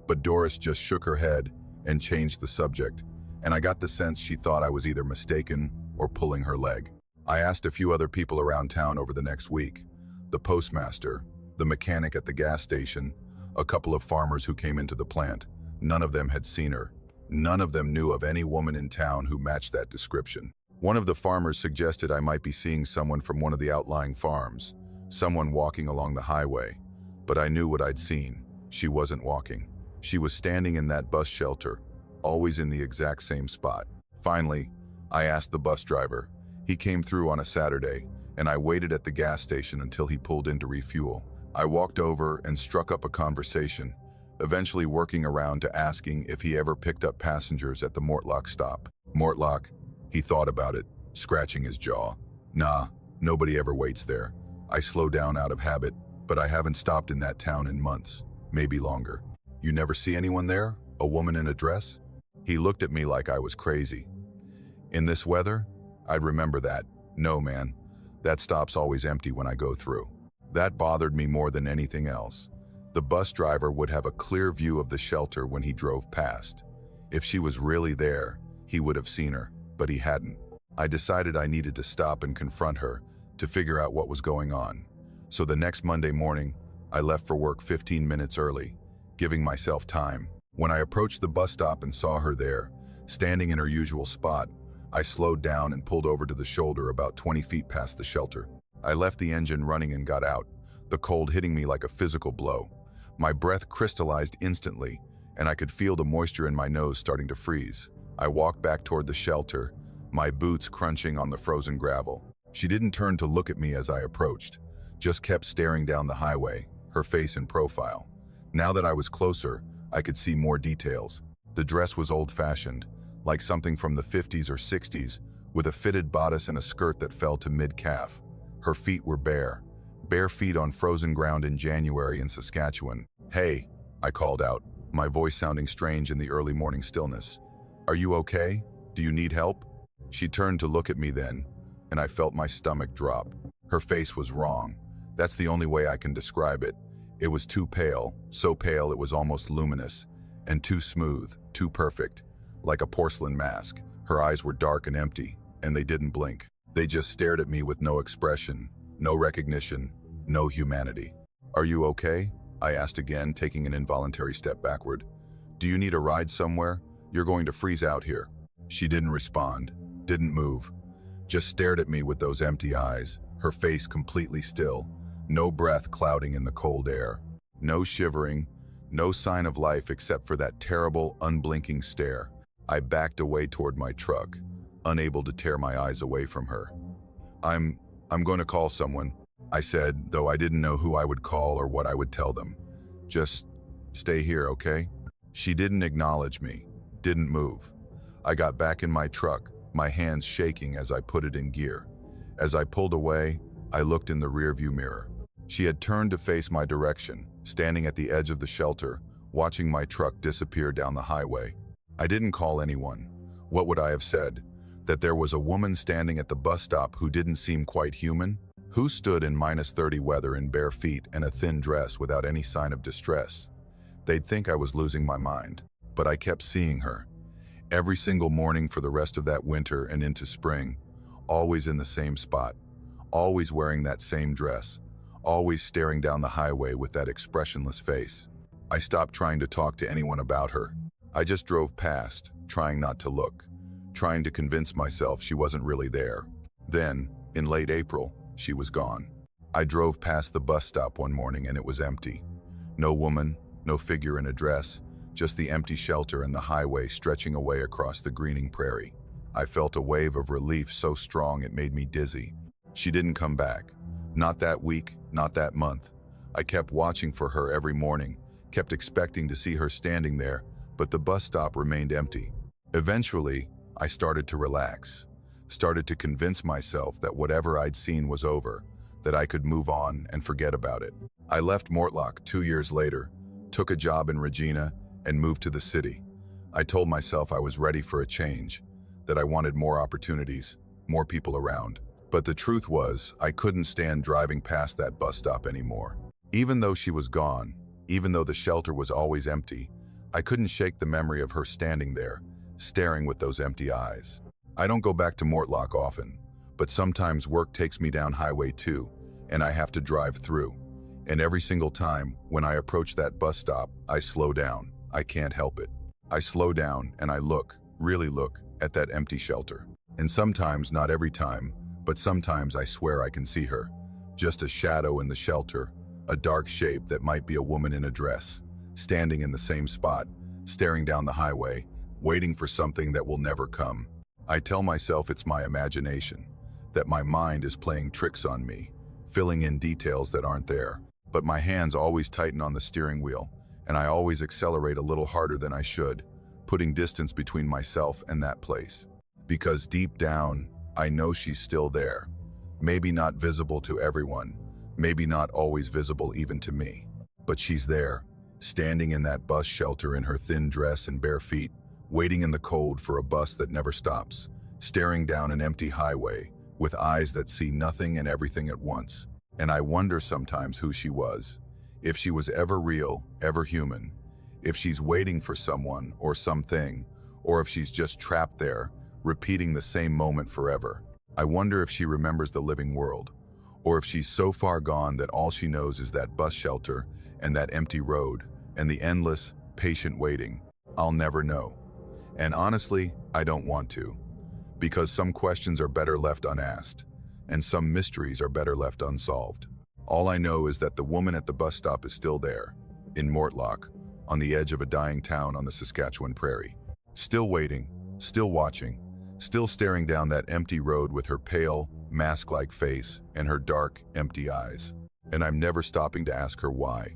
But Doris just shook her head and changed the subject, and I got the sense she thought I was either mistaken or pulling her leg. I asked a few other people around town over the next week. The postmaster, the mechanic at the gas station, a couple of farmers who came into the plant. None of them had seen her. None of them knew of any woman in town who matched that description. One of the farmers suggested I might be seeing someone from one of the outlying farms, someone walking along the highway. But I knew what I'd seen. She wasn't walking. She was standing in that bus shelter, always in the exact same spot. Finally, I asked the bus driver. He came through on a Saturday, and I waited at the gas station until he pulled in to refuel. I walked over and struck up a conversation, eventually working around to asking if he ever picked up passengers at the Mortlock stop. "Mortlock?" He thought about it, scratching his jaw. "Nah, nobody ever waits there. I slow down out of habit, but I haven't stopped in that town in months, maybe longer." "You never see anyone there? A woman in a dress?" He looked at me like I was crazy. "In this weather? I'd remember that. No, man. That stop's always empty when I go through." That bothered me more than anything else. The bus driver would have a clear view of the shelter when he drove past. If she was really there, he would have seen her, but he hadn't. I decided I needed to stop and confront her to figure out what was going on. So the next Monday morning, I left for work 15 minutes early, giving myself time. When I approached the bus stop and saw her there, standing in her usual spot, I slowed down and pulled over to the shoulder about 20 feet past the shelter. I left the engine running and got out, the cold hitting me like a physical blow. My breath crystallized instantly, and I could feel the moisture in my nose starting to freeze. I walked back toward the shelter, my boots crunching on the frozen gravel. She didn't turn to look at me as I approached, just kept staring down the highway, her face in profile. Now that I was closer, I could see more details. The dress was old-fashioned, like something from the 50s or 60s, with a fitted bodice and a skirt that fell to mid-calf. Her feet were bare feet on frozen ground in January in Saskatchewan. "Hey," I called out, my voice sounding strange in the early morning stillness. "Are you okay? Do you need help?" She turned to look at me then, and I felt my stomach drop. Her face was wrong. That's the only way I can describe it. It was too pale, so pale it was almost luminous, and too smooth, too perfect, like a porcelain mask. Her eyes were dark and empty, and they didn't blink. They just stared at me with no expression, no recognition, no humanity. "Are you okay?" I asked again, taking an involuntary step backward. "Do you need a ride somewhere? You're going to freeze out here." She didn't respond, didn't move, just stared at me with those empty eyes, her face completely still, no breath clouding in the cold air. No shivering, no sign of life except for that terrible, unblinking stare. I backed away toward my truck, unable to tear my eyes away from her. I'm going to call someone," I said, though I didn't know who I would call or what I would tell them. "Just stay here, okay?" She didn't acknowledge me, didn't move. I got back in my truck, my hands shaking as I put it in gear. As I pulled away, I looked in the rearview mirror. She had turned to face my direction, standing at the edge of the shelter, watching my truck disappear down the highway. I didn't call anyone. What would I have said? That there was a woman standing at the bus stop who didn't seem quite human? Who stood in -30 weather in bare feet and a thin dress without any sign of distress? They'd think I was losing my mind, but I kept seeing her. Every single morning for the rest of that winter and into spring, always in the same spot, always wearing that same dress, always staring down the highway with that expressionless face. I stopped trying to talk to anyone about her. I just drove past, trying not to look, trying to convince myself she wasn't really there. Then, in late April, she was gone. I drove past the bus stop one morning and it was empty. No woman, no figure in a dress, just the empty shelter and the highway stretching away across the greening prairie. I felt a wave of relief so strong it made me dizzy. She didn't come back. Not that week, not that month. I kept watching for her every morning, kept expecting to see her standing there, but the bus stop remained empty. Eventually, I started to relax, started to convince myself that whatever I'd seen was over, that I could move on and forget about it. I left Mortlach 2 years later, took a job in Regina, and moved to the city. I told myself I was ready for a change, that I wanted more opportunities, more people around. But the truth was, I couldn't stand driving past that bus stop anymore. Even though she was gone, even though the shelter was always empty, I couldn't shake the memory of her standing there, staring with those empty eyes. I don't go back to Mortlach often, but sometimes work takes me down Highway 2, and I have to drive through. And every single time, when I approach that bus stop, I slow down. I can't help it. I slow down and I look, really look, at that empty shelter. And sometimes, not every time, but sometimes I swear I can see her. Just a shadow in the shelter, a dark shape that might be a woman in a dress, standing in the same spot, staring down the highway, waiting for something that will never come. I tell myself it's my imagination, that my mind is playing tricks on me, filling in details that aren't there. But my hands always tighten on the steering wheel, and I always accelerate a little harder than I should, putting distance between myself and that place. Because deep down, I know she's still there. Maybe not visible to everyone, maybe not always visible even to me, but she's there, standing in that bus shelter in her thin dress and bare feet, waiting in the cold for a bus that never stops, staring down an empty highway with eyes that see nothing and everything at once. And I wonder sometimes who she was, if she was ever real, ever human, if she's waiting for someone or something, or if she's just trapped there, repeating the same moment forever. I wonder if she remembers the living world, or if she's so far gone that all she knows is that bus shelter and that empty road and the endless, patient waiting. I'll never know. And honestly, I don't want to, because some questions are better left unasked, and some mysteries are better left unsolved. All I know is that the woman at the bus stop is still there, in Mortlach, on the edge of a dying town on the Saskatchewan prairie. Still waiting, still watching, still staring down that empty road with her pale, mask-like face and her dark, empty eyes. And I'm never stopping to ask her why.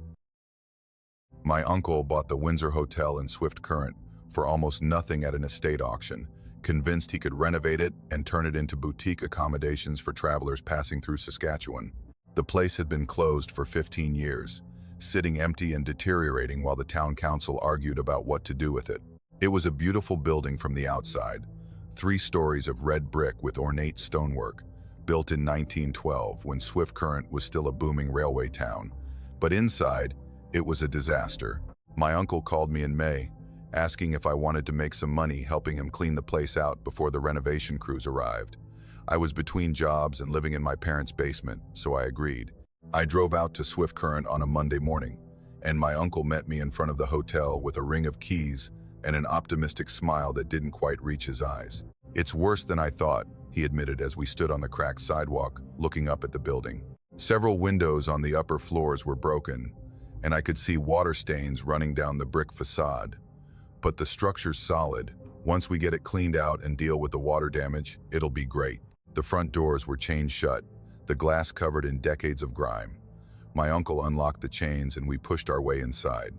My uncle bought the Windsor Hotel in Swift Current for almost nothing at an estate auction, convinced he could renovate it and turn it into boutique accommodations for travelers passing through Saskatchewan. The place had been closed for 15 years, sitting empty and deteriorating while the town council argued about what to do with it. It was a beautiful building from the outside, 3 stories of red brick with ornate stonework, built in 1912 when Swift Current was still a booming railway town. But inside, it was a disaster. My uncle called me in May, asking if I wanted to make some money helping him clean the place out before the renovation crews arrived. I was between jobs and living in my parents' basement, so I agreed. I drove out to Swift Current on a Monday morning, and my uncle met me in front of the hotel with a ring of keys and an optimistic smile that didn't quite reach his eyes. "It's worse than I thought," he admitted as we stood on the cracked sidewalk, looking up at the building. Several windows on the upper floors were broken, and I could see water stains running down the brick facade. But the structure's solid. Once we get it cleaned out and deal with the water damage, it'll be great. The front doors were chained shut, the glass covered in decades of grime. My uncle unlocked the chains and we pushed our way inside.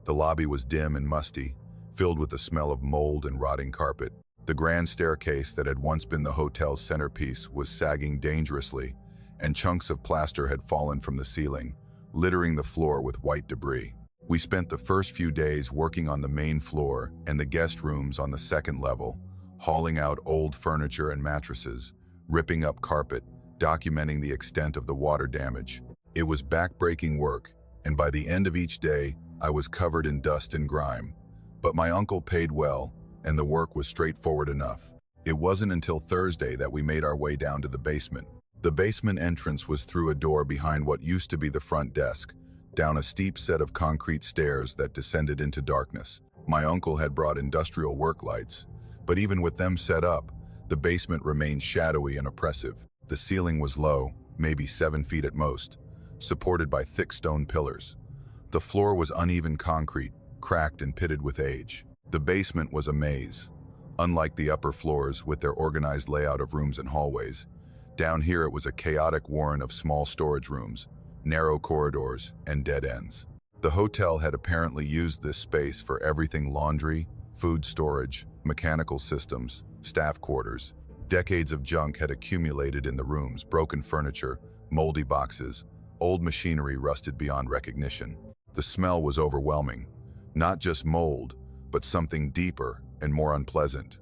The lobby was dim and musty, filled with the smell of mold and rotting carpet. The grand staircase that had once been the hotel's centerpiece was sagging dangerously, and chunks of plaster had fallen from the ceiling, littering the floor with white debris. We spent the first few days working on the main floor and the guest rooms on the second level, hauling out old furniture and mattresses, ripping up carpet, documenting the extent of the water damage. It was back-breaking work, and by the end of each day, I was covered in dust and grime. But my uncle paid well, and the work was straightforward enough. It wasn't until Thursday that we made our way down to the basement. The basement entrance was through a door behind what used to be the front desk, down a steep set of concrete stairs that descended into darkness. My uncle had brought industrial work lights, but even with them set up, the basement remained shadowy and oppressive. The ceiling was low, maybe 7 feet at most, supported by thick stone pillars. The floor was uneven concrete, cracked and pitted with age. The basement was a maze. Unlike the upper floors with their organized layout of rooms and hallways, down here it was a chaotic warren of small storage rooms, narrow corridors, and dead ends. The hotel had apparently used this space for everything: laundry, food storage, mechanical systems, staff quarters. Decades of junk had accumulated in the rooms: broken furniture, moldy boxes, old machinery rusted beyond recognition. The smell was overwhelming. Not just mold, but something deeper and more unpleasant.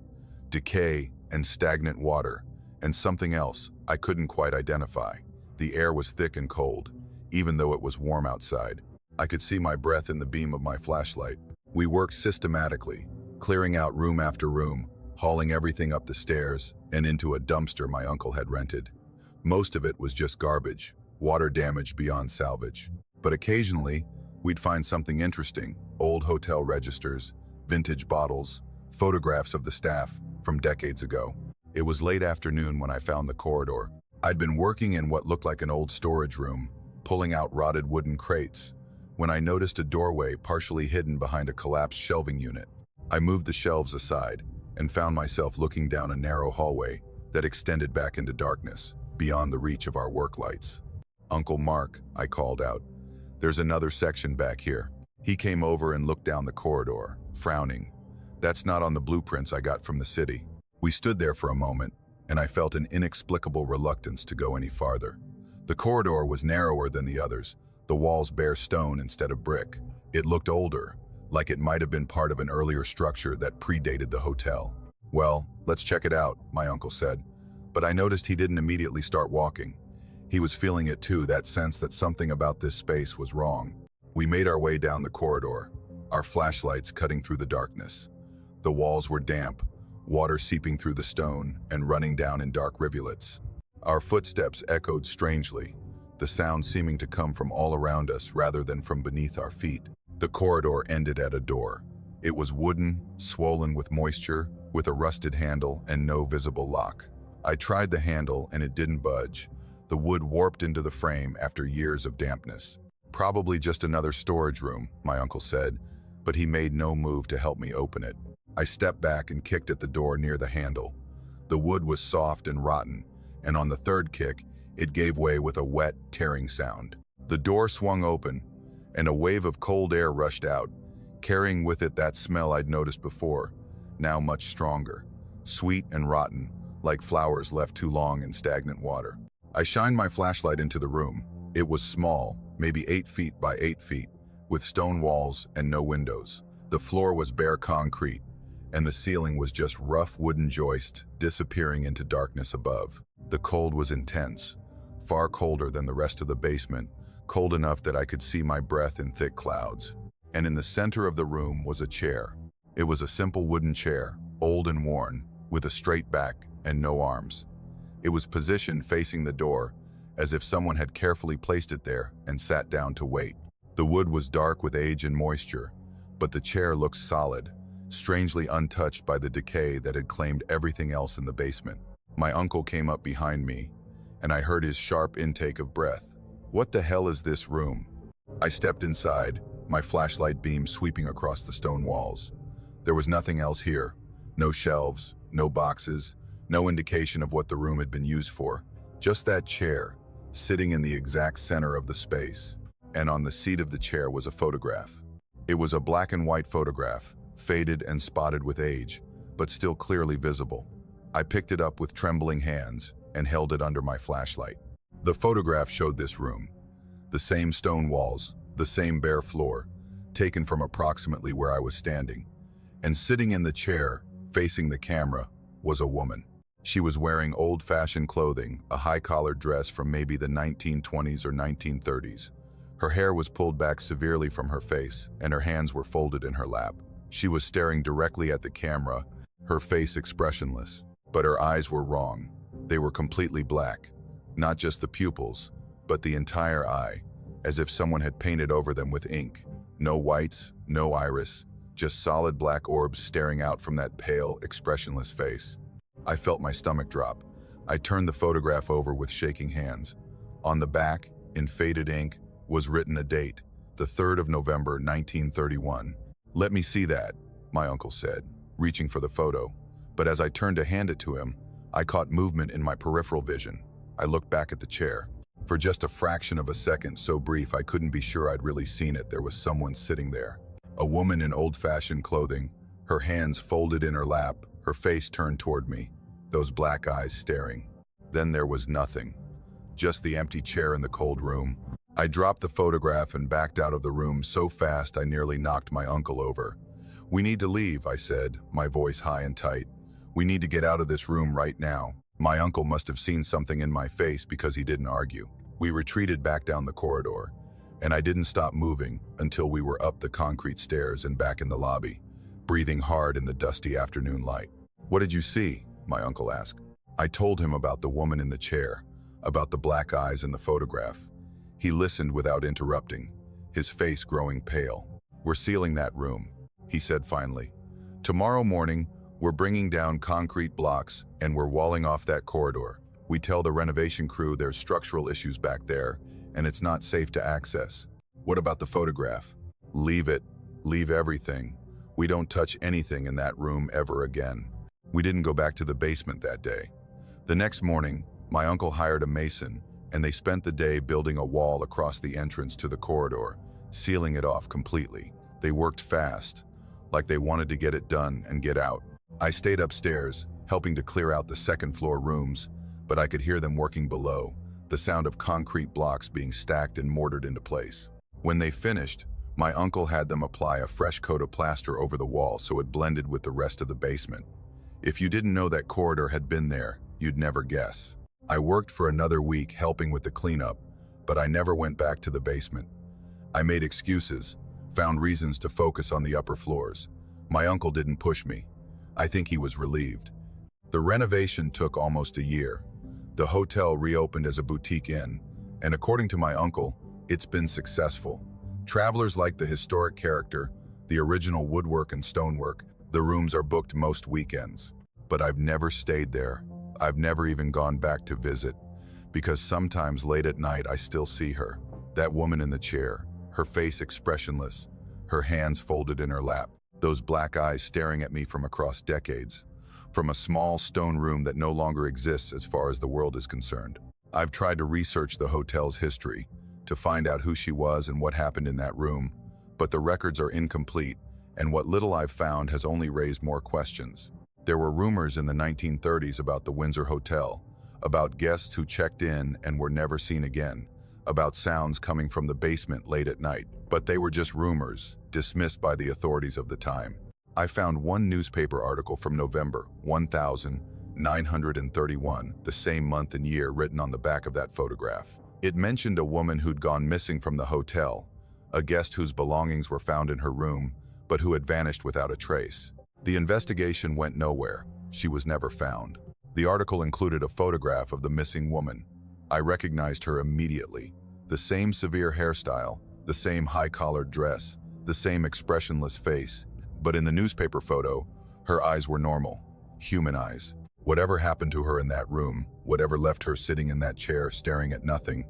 Decay and stagnant water, and something else I couldn't quite identify. The air was thick and cold, even though it was warm outside. I could see my breath in the beam of my flashlight. We worked systematically, clearing out room after room, hauling everything up the stairs and into a dumpster my uncle had rented. Most of it was just garbage, water damage beyond salvage. But occasionally, we'd find something interesting: old hotel registers, vintage bottles, photographs of the staff from decades ago. It was late afternoon when I found the corridor. I'd been working in what looked like an old storage room, pulling out rotted wooden crates, when I noticed a doorway partially hidden behind a collapsed shelving unit. I moved the shelves aside and found myself looking down a narrow hallway that extended back into darkness, beyond the reach of our work lights. "Uncle Mark," I called out, "there's another section back here." He came over and looked down the corridor, frowning. "That's not on the blueprints I got from the city." We stood there for a moment, and I felt an inexplicable reluctance to go any farther. The corridor was narrower than the others, the walls bare stone instead of brick. It looked older, like it might have been part of an earlier structure that predated the hotel. "Well, let's check it out," my uncle said, but I noticed he didn't immediately start walking. He was feeling it too, that sense that something about this space was wrong. We made our way down the corridor, our flashlights cutting through the darkness. The walls were damp, water seeping through the stone and running down in dark rivulets. Our footsteps echoed strangely, the sound seeming to come from all around us rather than from beneath our feet. The corridor ended at a door. It was wooden, swollen with moisture, with a rusted handle and no visible lock. I tried the handle and it didn't budge. The wood warped into the frame after years of dampness. "Probably just another storage room," my uncle said, but he made no move to help me open it. I stepped back and kicked at the door near the handle. The wood was soft and rotten, and on the third kick, it gave way with a wet, tearing sound. The door swung open, and a wave of cold air rushed out, carrying with it that smell I'd noticed before, now much stronger, sweet and rotten, like flowers left too long in stagnant water. I shined my flashlight into the room. It was small, maybe 8 feet by 8 feet, with stone walls and no windows. The floor was bare concrete, and the ceiling was just rough wooden joists disappearing into darkness above. The cold was intense, far colder than the rest of the basement, cold enough that I could see my breath in thick clouds. And in the center of the room was a chair. It was a simple wooden chair, old and worn, with a straight back and no arms. It was positioned facing the door, as if someone had carefully placed it there and sat down to wait. The wood was dark with age and moisture, but the chair looked solid, strangely untouched by the decay that had claimed everything else in the basement. My uncle came up behind me, and I heard his sharp intake of breath. "What the hell is this room?" I stepped inside, my flashlight beam sweeping across the stone walls. There was nothing else here. No shelves, no boxes, no indication of what the room had been used for. Just that chair, sitting in the exact center of the space. And on the seat of the chair was a photograph. It was a black and white photograph, faded and spotted with age, but still clearly visible. I picked it up with trembling hands and held it under my flashlight. The photograph showed this room. The same stone walls, the same bare floor, taken from approximately where I was standing. And sitting in the chair, facing the camera, was a woman. She was wearing old-fashioned clothing, a high-collared dress from maybe the 1920s or 1930s. Her hair was pulled back severely from her face, and her hands were folded in her lap. She was staring directly at the camera, her face expressionless. But her eyes were wrong. They were completely black. Not just the pupils, but the entire eye, as if someone had painted over them with ink. No whites, no iris, just solid black orbs staring out from that pale, expressionless face. I felt my stomach drop. I turned the photograph over with shaking hands. On the back, in faded ink, was written a date, the 3rd of November, 1931. "Let me see that," my uncle said, reaching for the photo. But as I turned to hand it to him, I caught movement in my peripheral vision. I looked back at the chair. For just a fraction of a second, so brief I couldn't be sure I'd really seen it, there was someone sitting there. A woman in old-fashioned clothing, her hands folded in her lap, her face turned toward me, those black eyes staring. Then there was nothing. Just the empty chair in the cold room. I dropped the photograph and backed out of the room so fast I nearly knocked my uncle over. "We need to leave," I said, my voice high and tight. "We need to get out of this room right now." My uncle must have seen something in my face because he didn't argue. We retreated back down the corridor, and I didn't stop moving until we were up the concrete stairs and back in the lobby, breathing hard in the dusty afternoon light. "What did you see?" my uncle asked. I told him about the woman in the chair, about the black eyes in the photograph. He listened without interrupting, his face growing pale. "We're sealing that room," he said finally. "Tomorrow morning, we're bringing down concrete blocks and we're walling off that corridor. We tell the renovation crew there's structural issues back there and it's not safe to access." "What about the photograph?" "Leave it. Leave everything. We don't touch anything in that room ever again." We didn't go back to the basement that day. The next morning, my uncle hired a mason and they spent the day building a wall across the entrance to the corridor, sealing it off completely. They worked fast, like they wanted to get it done and get out. I stayed upstairs, helping to clear out the second-floor rooms, but I could hear them working below, the sound of concrete blocks being stacked and mortared into place. When they finished, my uncle had them apply a fresh coat of plaster over the wall so it blended with the rest of the basement. If you didn't know that corridor had been there, you'd never guess. I worked for another week helping with the cleanup, but I never went back to the basement. I made excuses, found reasons to focus on the upper floors. My uncle didn't push me. I think he was relieved. The renovation took almost a year. The hotel reopened as a boutique inn, and according to my uncle, it's been successful. Travelers like the historic character, the original woodwork and stonework. The rooms are booked most weekends. But I've never stayed there. I've never even gone back to visit, because sometimes late at night I still see her, that woman in the chair, her face expressionless, her hands folded in her lap, those black eyes staring at me from across decades, from a small stone room that no longer exists as far as the world is concerned. I've tried to research the hotel's history, to find out who she was and what happened in that room, but the records are incomplete, and what little I've found has only raised more questions. There were rumors in the 1930s about the Windsor Hotel, about guests who checked in and were never seen again, about sounds coming from the basement late at night, but they were just rumors, dismissed by the authorities of the time. I found one newspaper article from November 1931, the same month and year written on the back of that photograph. It mentioned a woman who'd gone missing from the hotel, a guest whose belongings were found in her room, but who had vanished without a trace. The investigation went nowhere. She was never found. The article included a photograph of the missing woman. I recognized her immediately. The same severe hairstyle, the same high-collared dress, the same expressionless face. But in the newspaper photo, her eyes were normal, human eyes. Whatever happened to her in that room, whatever left her sitting in that chair staring at nothing,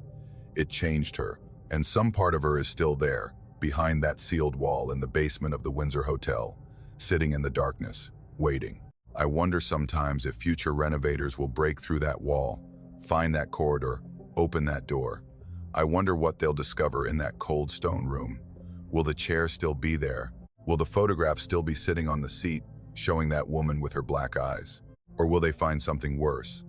it changed her. And some part of her is still there, behind that sealed wall in the basement of the Windsor Hotel, sitting in the darkness, waiting. I wonder sometimes if future renovators will break through that wall, find that corridor, open that door. I wonder what they'll discover in that cold stone room. Will the chair still be there? Will the photograph still be sitting on the seat, showing that woman with her black eyes? Or will they find something worse?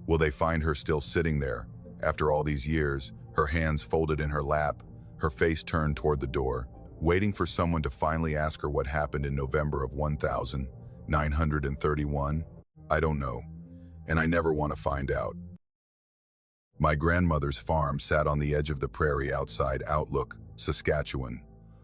Will they find her still sitting there, after all these years, her hands folded in her lap, her face turned toward the door, waiting for someone to finally ask her what happened in November of 1931? I don't know, and I never want to find out. My grandmother's farm sat on the edge of the prairie outside Outlook, Saskatchewan,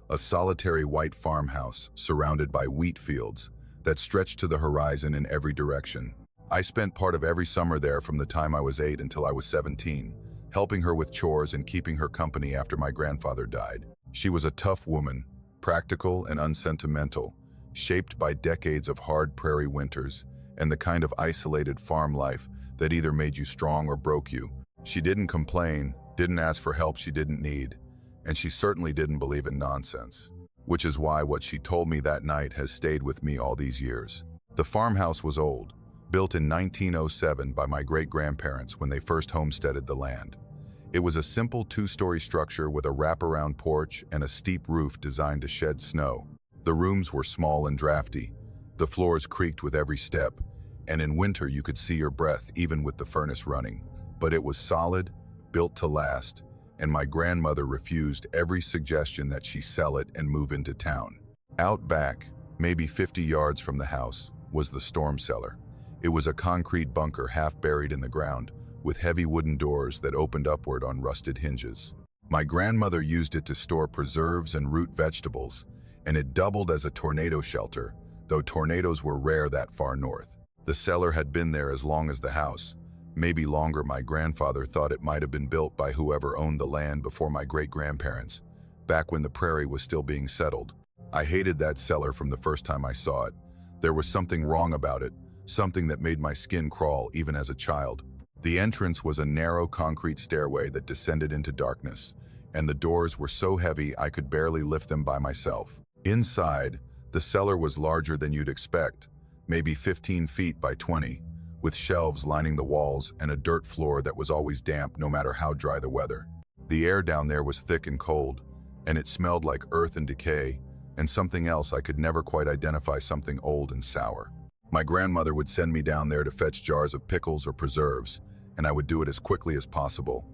a solitary white farmhouse surrounded by wheat fields that stretched to the horizon in every direction. I spent part of every summer there from the time I was 8 until I was 17, helping her with chores and keeping her company after my grandfather died. She was a tough woman, practical and unsentimental, shaped by decades of hard prairie winters and the kind of isolated farm life that either made you strong or broke you. She didn't complain, didn't ask for help she didn't need, and she certainly didn't believe in nonsense, which is why what she told me that night has stayed with me all these years. The farmhouse was old, built in 1907 by my great-grandparents when they first homesteaded the land. It was a simple two-story structure with a wraparound porch and a steep roof designed to shed snow. The rooms were small and drafty. The floors creaked with every step, and in winter you could see your breath even with the furnace running. But it was solid, built to last, and my grandmother refused every suggestion that she sell it and move into town. Out back, maybe 50 yards from the house, was the storm cellar. It was a concrete bunker half buried in the ground, with heavy wooden doors that opened upward on rusted hinges. My grandmother used it to store preserves and root vegetables, and it doubled as a tornado shelter, though tornadoes were rare that far north. The cellar had been there as long as the house, maybe longer. My grandfather thought it might have been built by whoever owned the land before my great-grandparents, back when the prairie was still being settled. I hated that cellar from the first time I saw it. There was something wrong about it, something that made my skin crawl even as a child. The entrance was a narrow concrete stairway that descended into darkness, and the doors were so heavy I could barely lift them by myself. Inside, the cellar was larger than you'd expect, maybe 15 feet by 20, with shelves lining the walls and a dirt floor that was always damp no matter how dry the weather. The air down there was thick and cold, and it smelled like earth and decay, and something else I could never quite identify, something old and sour. My grandmother would send me down there to fetch jars of pickles or preserves, and I would do it as quickly as possible,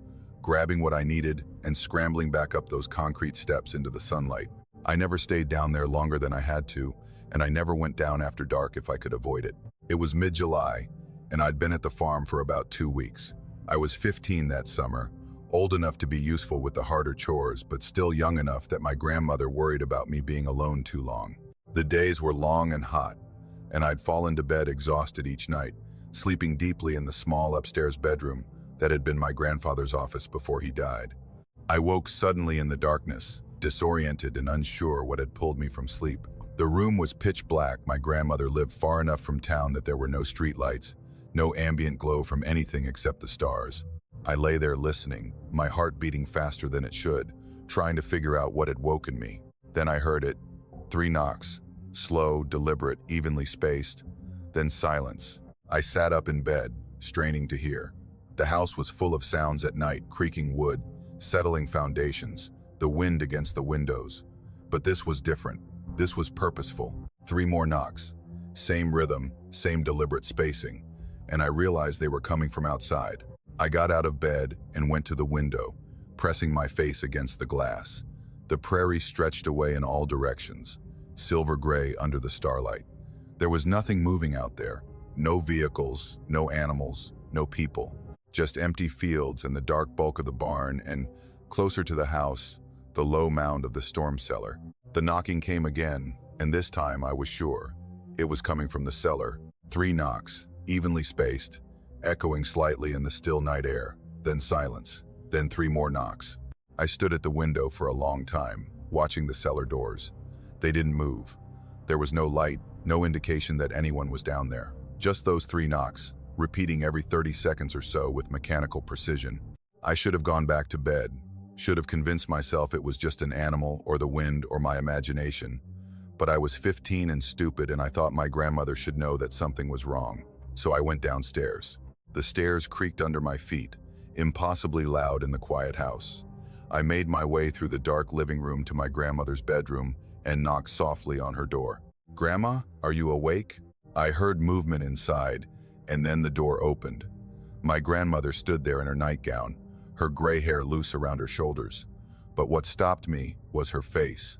grabbing what I needed and scrambling back up those concrete steps into the sunlight. I never stayed down there longer than I had to, and I never went down after dark if I could avoid it. It was mid-July, and I'd been at the farm for about 2 weeks. I was 15 that summer, old enough to be useful with the harder chores, but still young enough that my grandmother worried about me being alone too long. The days were long and hot, and I'd fall into bed exhausted each night, sleeping deeply in the small upstairs bedroom that had been my grandfather's office before he died. I woke suddenly in the darkness, disoriented and unsure what had pulled me from sleep. The room was pitch black. My grandmother lived far enough from town that there were no streetlights, no ambient glow from anything except the stars. I lay there listening, my heart beating faster than it should, trying to figure out what had woken me. Then I heard it. 3 knocks. Slow, deliberate, evenly spaced. Then silence. I sat up in bed, straining to hear. The house was full of sounds at night, creaking wood, settling foundations, the wind against the windows. But this was different. This was purposeful. 3 more knocks. Same rhythm, same deliberate spacing. And I realized they were coming from outside. I got out of bed and went to the window, pressing my face against the glass. The prairie stretched away in all directions, silver gray under the starlight. There was nothing moving out there. No vehicles, no animals, no people. Just empty fields and the dark bulk of the barn, and, closer to the house, the low mound of the storm cellar. The knocking came again, and this time I was sure. It was coming from the cellar. 3 knocks, evenly spaced, echoing slightly in the still night air, then silence, then 3 more knocks. I stood at the window for a long time, watching the cellar doors. They didn't move. There was no light, no indication that anyone was down there. Just those 3 knocks, repeating every 30 seconds or so with mechanical precision. I should have gone back to bed, should have convinced myself it was just an animal or the wind or my imagination. But I was 15 and stupid, and I thought my grandmother should know that something was wrong. So I went downstairs. The stairs creaked under my feet, impossibly loud in the quiet house. I made my way through the dark living room to my grandmother's bedroom and knocked softly on her door. "Grandma, are you awake?" I heard movement inside, and then the door opened. My grandmother stood there in her nightgown, her gray hair loose around her shoulders. But what stopped me was her face.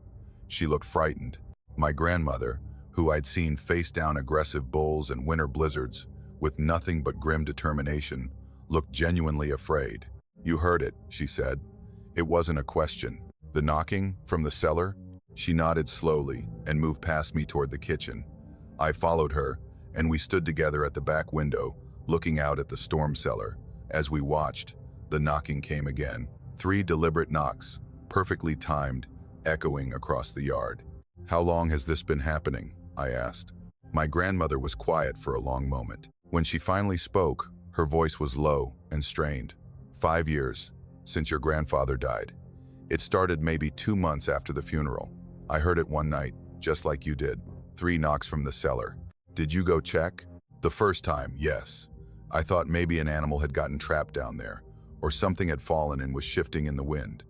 She looked frightened. My grandmother, who I'd seen face down aggressive bulls and winter blizzards with nothing but grim determination, looked genuinely afraid. "You heard it," she said. It wasn't a question. "The knocking from the cellar?" She nodded slowly and moved past me toward the kitchen. I followed her, and we stood together at the back window, looking out at the storm cellar. As we watched, the knocking came again. 3 deliberate knocks, perfectly timed, echoing across the yard. "How long has this been happening?" I asked. My grandmother was quiet for a long moment. When she finally spoke, her voice was low and strained. 5 years, since your grandfather died. It started maybe 2 months after the funeral. I heard it one night, just like you did. 3 knocks from the cellar. Did you go check?" "The first time, yes. I thought maybe an animal had gotten trapped down there, or something had fallen and was shifting in the wind.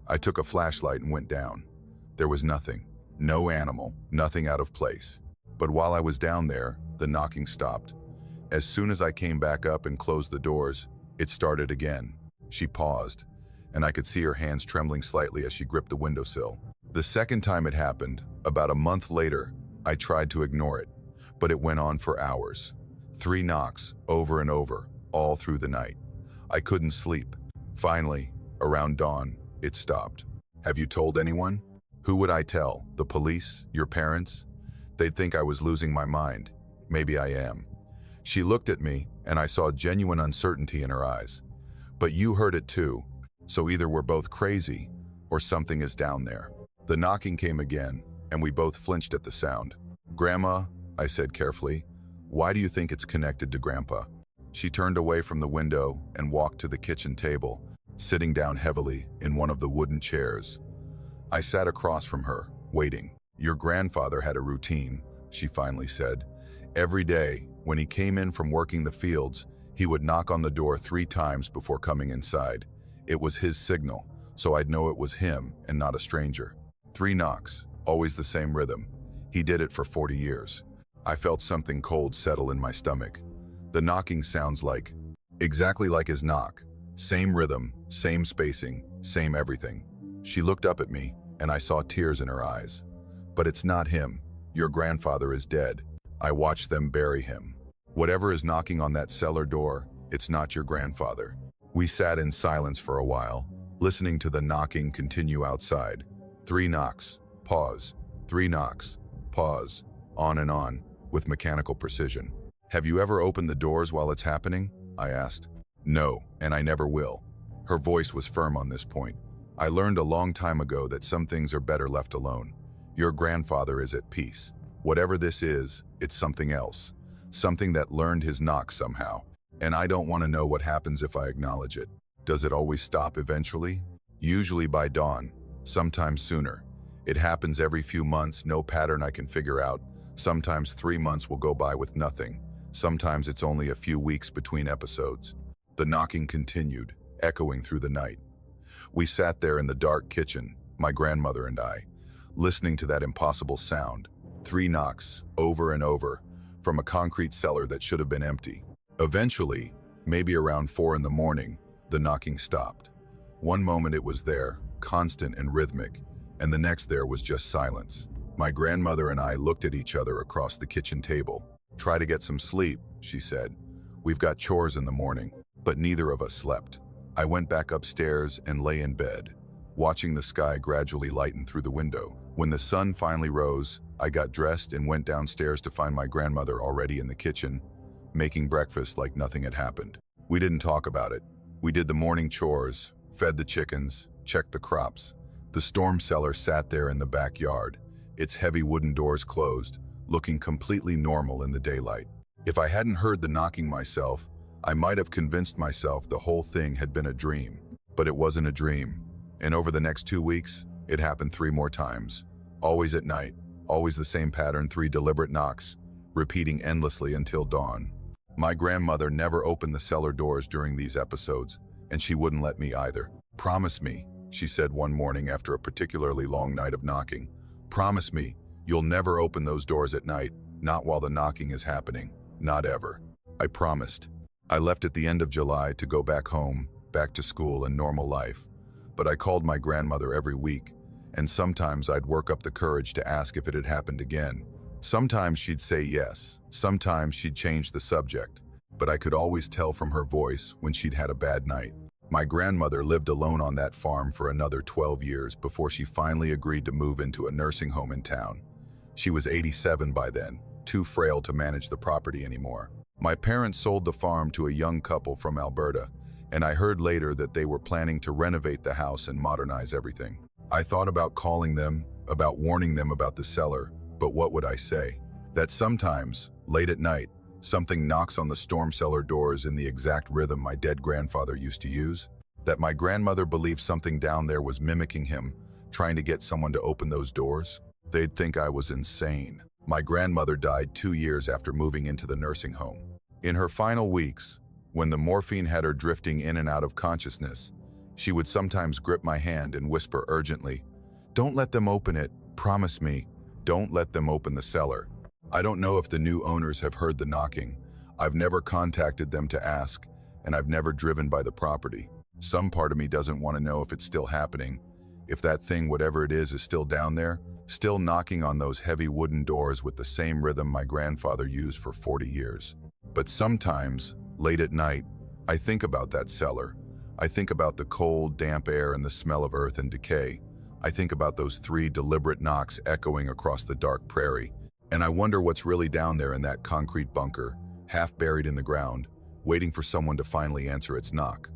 I took a flashlight and went down. There was nothing. No animal, nothing out of place. But while I was down there, the knocking stopped. As soon as I came back up and closed the doors, it started again." She paused, and I could see her hands trembling slightly as she gripped the windowsill. "The second time it happened, about a month later, I tried to ignore it, but it went on for hours. 3 knocks, over and over, all through the night. I couldn't sleep. Finally, around dawn, it stopped." "Have you told anyone?" "Who would I tell? The police? Your parents? They'd think I was losing my mind. Maybe I am." She looked at me, and I saw genuine uncertainty in her eyes. "But you heard it too, so either we're both crazy, or something is down there." The knocking came again, and we both flinched at the sound. "Grandma," I said carefully, "why do you think it's connected to Grandpa?" She turned away from the window and walked to the kitchen table, sitting down heavily in one of the wooden chairs. I sat across from her, waiting. "Your grandfather had a routine," she finally said. "Every day, when he came in from working the fields, he would knock on the door 3 times before coming inside. It was his signal, so I'd know it was him and not a stranger. 3 knocks, always the same rhythm. He did it for 40 years. I felt something cold settle in my stomach. The knocking sounds exactly like his knock. Same rhythm, same spacing, same everything." She looked up at me, and I saw tears in her eyes. "But it's not him. Your grandfather is dead. I watched them bury him. Whatever is knocking on that cellar door, it's not your grandfather." We sat in silence for a while, listening to the knocking continue outside. 3 knocks, pause, 3 knocks, pause, on and on, with mechanical precision. "Have you ever opened the doors while it's happening?" I asked. "No, and I never will." Her voice was firm on this point. "I learned a long time ago that some things are better left alone. Your grandfather is at peace. Whatever this is, it's something else. Something that learned his knock somehow. And I don't want to know what happens if I acknowledge it. Does it always stop eventually?" "Usually by dawn, sometimes sooner. It happens every few months, no pattern I can figure out. Sometimes 3 months will go by with nothing. Sometimes it's only a few weeks between episodes." The knocking continued, echoing through the night. We sat there in the dark kitchen, my grandmother and I, listening to that impossible sound. 3 knocks, over and over, from a concrete cellar that should have been empty. Eventually, maybe around 4 in the morning, the knocking stopped. One moment it was there, constant and rhythmic, and the next there was just silence. My grandmother and I looked at each other across the kitchen table. "Try to get some sleep," she said. "We've got chores in the morning." But neither of us slept. I went back upstairs and lay in bed, watching the sky gradually lighten through the window. When the sun finally rose, I got dressed and went downstairs to find my grandmother already in the kitchen, making breakfast like nothing had happened. We didn't talk about it. We did the morning chores, fed the chickens, checked the crops. The storm cellar sat there in the backyard, its heavy wooden doors closed, looking completely normal in the daylight. If I hadn't heard the knocking myself, I might have convinced myself the whole thing had been a dream. But it wasn't a dream. And over the next 2 weeks, it happened 3 more times. Always at night, always the same pattern, 3 deliberate knocks, repeating endlessly until dawn. My grandmother never opened the cellar doors during these episodes, and she wouldn't let me either. "Promise me," she said one morning after a particularly long night of knocking. "Promise me, you'll never open those doors at night, not while the knocking is happening, not ever." I promised. I left at the end of July to go back home, back to school and normal life. But I called my grandmother every week, and sometimes I'd work up the courage to ask if it had happened again. Sometimes she'd say yes, sometimes she'd change the subject, but I could always tell from her voice when she'd had a bad night. My grandmother lived alone on that farm for another 12 years before she finally agreed to move into a nursing home in town. She was 87 by then, too frail to manage the property anymore. My parents sold the farm to a young couple from Alberta, and I heard later that they were planning to renovate the house and modernize everything. I thought about calling them, about warning them about the cellar, but what would I say? That sometimes, late at night, something knocks on the storm cellar doors in the exact rhythm my dead grandfather used to use? That my grandmother believed something down there was mimicking him, trying to get someone to open those doors? They'd think I was insane. My grandmother died 2 years after moving into the nursing home. In her final weeks, when the morphine had her drifting in and out of consciousness, she would sometimes grip my hand and whisper urgently, "Don't let them open it, promise me, don't let them open the cellar." I don't know if the new owners have heard the knocking. I've never contacted them to ask, and I've never driven by the property. Some part of me doesn't want to know if it's still happening, if that thing, whatever it is still down there, still knocking on those heavy wooden doors with the same rhythm my grandfather used for 40 years. But sometimes, late at night, I think about that cellar. I think about the cold, damp air and the smell of earth and decay. I think about those 3 deliberate knocks echoing across the dark prairie. And I wonder what's really down there in that concrete bunker, half buried in the ground, waiting for someone to finally answer its knock.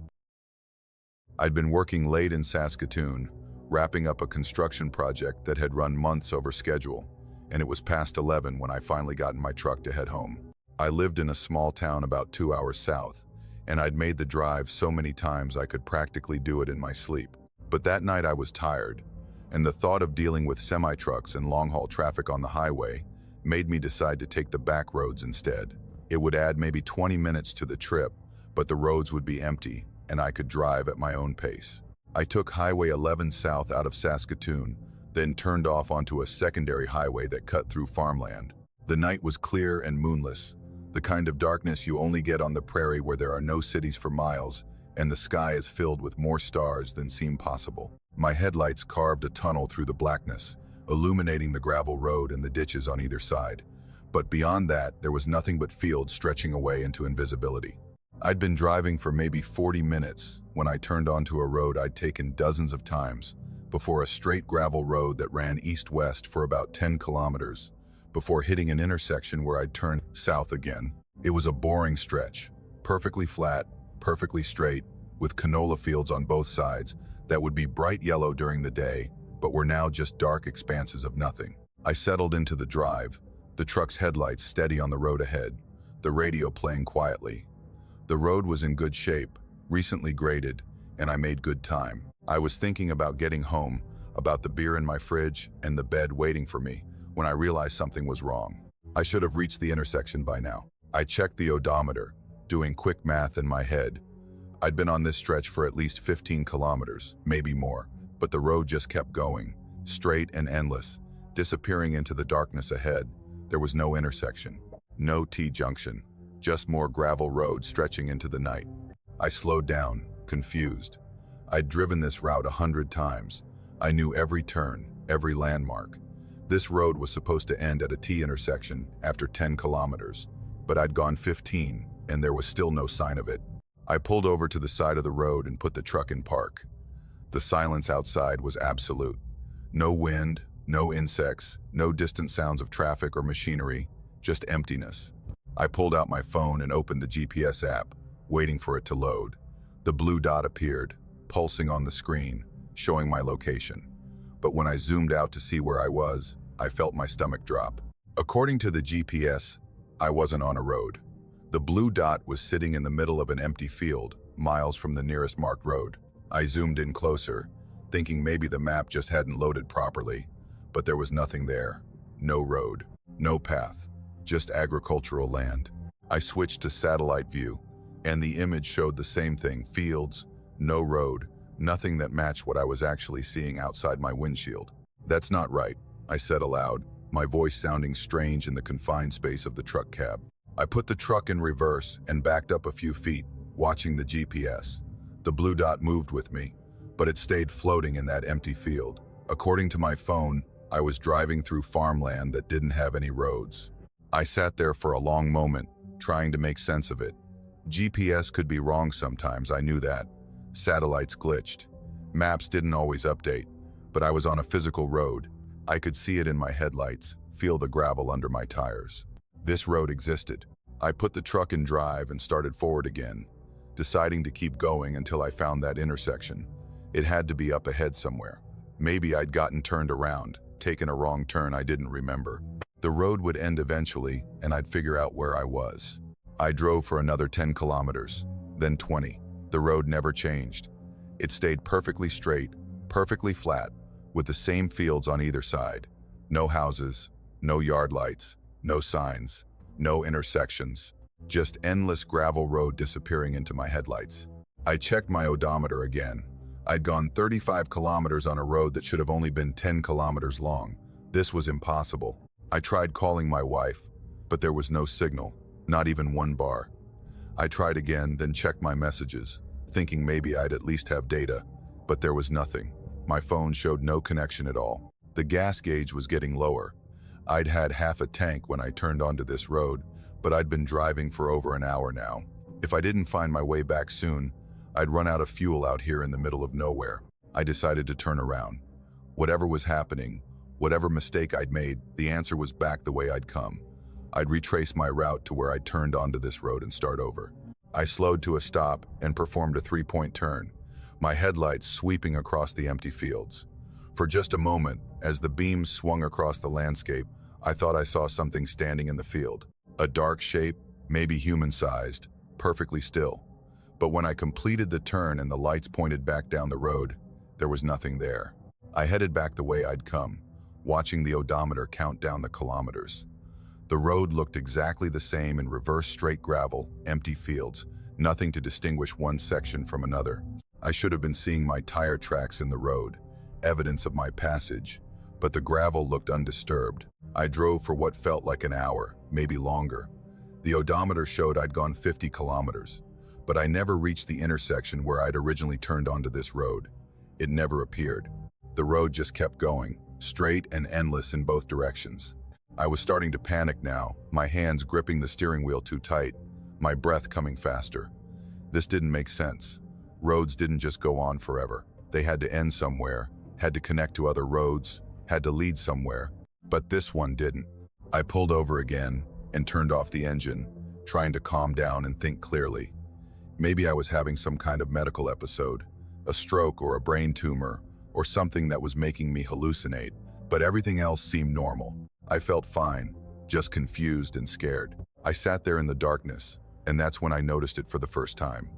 I'd been working late in Saskatoon, wrapping up a construction project that had run months over schedule, and it was past 11 when I finally got in my truck to head home. I lived in a small town about 2 hours south, and I'd made the drive so many times I could practically do it in my sleep. But that night I was tired, and the thought of dealing with semi-trucks and long-haul traffic on the highway made me decide to take the back roads instead. It would add maybe 20 minutes to the trip, but the roads would be empty, and I could drive at my own pace. I took Highway 11 south out of Saskatoon, then turned off onto a secondary highway that cut through farmland. The night was clear and moonless, the kind of darkness you only get on the prairie where there are no cities for miles, and the sky is filled with more stars than seem possible. My headlights carved a tunnel through the blackness, illuminating the gravel road and the ditches on either side. But beyond that, there was nothing but fields stretching away into invisibility. I'd been driving for maybe 40 minutes when I turned onto a road I'd taken dozens of times, before a straight gravel road that ran east-west for about 10 kilometers, before hitting an intersection where I'd turned south again. It was a boring stretch, perfectly flat, perfectly straight, with canola fields on both sides that would be bright yellow during the day, but were now just dark expanses of nothing. I settled into the drive, the truck's headlights steady on the road ahead, the radio playing quietly. The road was in good shape, recently graded, and I made good time. I was thinking about getting home, about the beer in my fridge and the bed waiting for me, when I realized something was wrong. I should have reached the intersection by now. I checked the odometer, doing quick math in my head. I'd been on this stretch for at least 15 kilometers, maybe more, but the road just kept going, straight and endless, disappearing into the darkness ahead. There was no intersection, no T-junction, just more gravel road stretching into the night. I slowed down, confused. I'd driven this route 100 times. I knew every turn, every landmark. This road was supposed to end at a T intersection after 10 kilometers, but I'd gone 15, and there was still no sign of it. I pulled over to the side of the road and put the truck in park. The silence outside was absolute. No wind, no insects, no distant sounds of traffic or machinery, just emptiness. I pulled out my phone and opened the GPS app, waiting for it to load. The blue dot appeared, pulsing on the screen, showing my location. But when I zoomed out to see where I was, I felt my stomach drop. According to the GPS, I wasn't on a road. The blue dot was sitting in the middle of an empty field, miles from the nearest marked road. I zoomed in closer, thinking maybe the map just hadn't loaded properly, but there was nothing there. No road, no path, just agricultural land. I switched to satellite view, and the image showed the same thing: fields, no road, nothing that matched what I was actually seeing outside my windshield. "That's not right," I said aloud, my voice sounding strange in the confined space of the truck cab. I put the truck in reverse and backed up a few feet, watching the GPS. The blue dot moved with me, but it stayed floating in that empty field. According to my phone, I was driving through farmland that didn't have any roads. I sat there for a long moment, trying to make sense of it. GPS could be wrong sometimes, I knew that. Satellites glitched. Maps didn't always update, but I was on a physical road. I could see it in my headlights, feel the gravel under my tires. This road existed. I put the truck in drive and started forward again, deciding to keep going until I found that intersection. It had to be up ahead somewhere. Maybe I'd gotten turned around, taken a wrong turn I didn't remember. The road would end eventually, and I'd figure out where I was. I drove for another 10 kilometers, then 20. The road never changed. It stayed perfectly straight, perfectly flat, with the same fields on either side. No houses, no yard lights, no signs, no intersections. Just endless gravel road disappearing into my headlights. I checked my odometer again. I'd gone 35 kilometers on a road that should have only been 10 kilometers long. This was impossible. I tried calling my wife, but there was no signal, not even one bar. I tried again, then checked my messages, thinking maybe I'd at least have data, but there was nothing. My phone showed no connection at all. The gas gauge was getting lower. I'd had half a tank when I turned onto this road, but I'd been driving for over an hour now. If I didn't find my way back soon, I'd run out of fuel out here in the middle of nowhere. I decided to turn around. Whatever was happening, whatever mistake I'd made, the answer was back the way I'd come. I'd retrace my route to where I'd turned onto this road and start over. I slowed to a stop and performed a three-point turn, my headlights sweeping across the empty fields. For just a moment, as the beams swung across the landscape, I thought I saw something standing in the field. A dark shape, maybe human-sized, perfectly still. But when I completed the turn and the lights pointed back down the road, there was nothing there. I headed back the way I'd come, watching the odometer count down the kilometers. The road looked exactly the same in reverse straight gravel, empty fields, nothing to distinguish one section from another. I should have been seeing my tire tracks in the road, evidence of my passage, but the gravel looked undisturbed. I drove for what felt like an hour, maybe longer. The odometer showed I'd gone 50 kilometers, but I never reached the intersection where I'd originally turned onto this road. It never appeared. The road just kept going, straight and endless in both directions. I was starting to panic now, my hands gripping the steering wheel too tight, my breath coming faster. This didn't make sense. Roads didn't just go on forever. They had to end somewhere, had to connect to other roads, had to lead somewhere. But this one didn't. I pulled over again and turned off the engine, trying to calm down and think clearly. Maybe I was having some kind of medical episode, a stroke or a brain tumor, or something that was making me hallucinate, but everything else seemed normal. I felt fine, just confused and scared. I sat there in the darkness, and that's when I noticed it for the first time.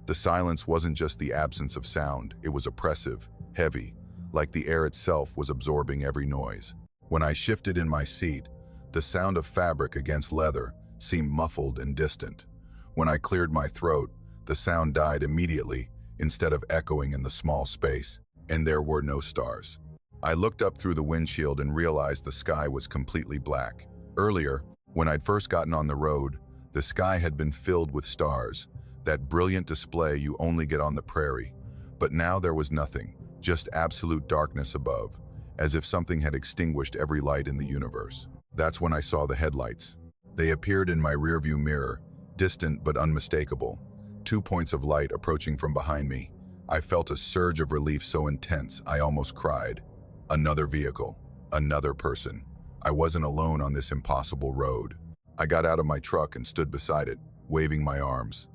The silence wasn't just the absence of sound, it was oppressive, heavy, like the air itself was absorbing every noise. When I shifted in my seat, the sound of fabric against leather seemed muffled and distant. When I cleared my throat, the sound died immediately instead of echoing in the small space, and there were no stars. I looked up through the windshield and realized the sky was completely black. Earlier, when I'd first gotten on the road, the sky had been filled with stars, that brilliant display you only get on the prairie. But now there was nothing, just absolute darkness above, as if something had extinguished every light in the universe. That's when I saw the headlights. They appeared in my rearview mirror, distant but unmistakable. 2 points of light approaching from behind me. I felt a surge of relief so intense I almost cried. Another vehicle, another person. I wasn't alone on this impossible road. I got out of my truck and stood beside it, waving my arms.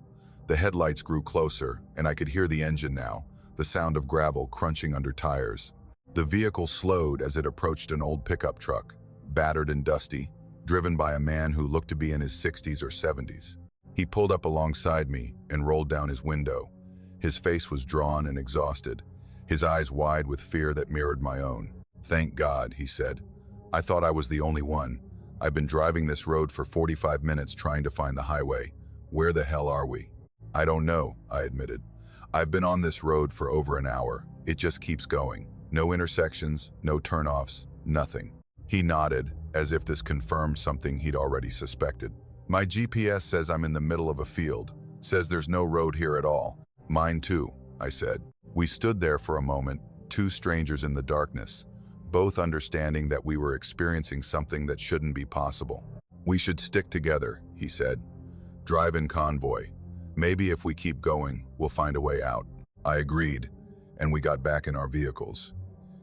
The headlights grew closer, and I could hear the engine now, the sound of gravel crunching under tires. The vehicle slowed as it approached an old pickup truck, battered and dusty, driven by a man who looked to be in his 60s or 70s. He pulled up alongside me and rolled down his window. His face was drawn and exhausted, his eyes wide with fear that mirrored my own. "Thank God," he said. "I thought I was the only one. I've been driving this road for 45 minutes trying to find the highway. Where the hell are we?" "I don't know," I admitted. "I've been on this road for over an hour. It just keeps going. No intersections, no turnoffs, nothing." He nodded, as if this confirmed something he'd already suspected. "My GPS says I'm in the middle of a field, says there's no road here at all." "Mine too," I said. We stood there for a moment, two strangers in the darkness, both understanding that we were experiencing something that shouldn't be possible. "We should stick together," he said. "Drive in convoy. Maybe if we keep going, we'll find a way out." I agreed, and we got back in our vehicles.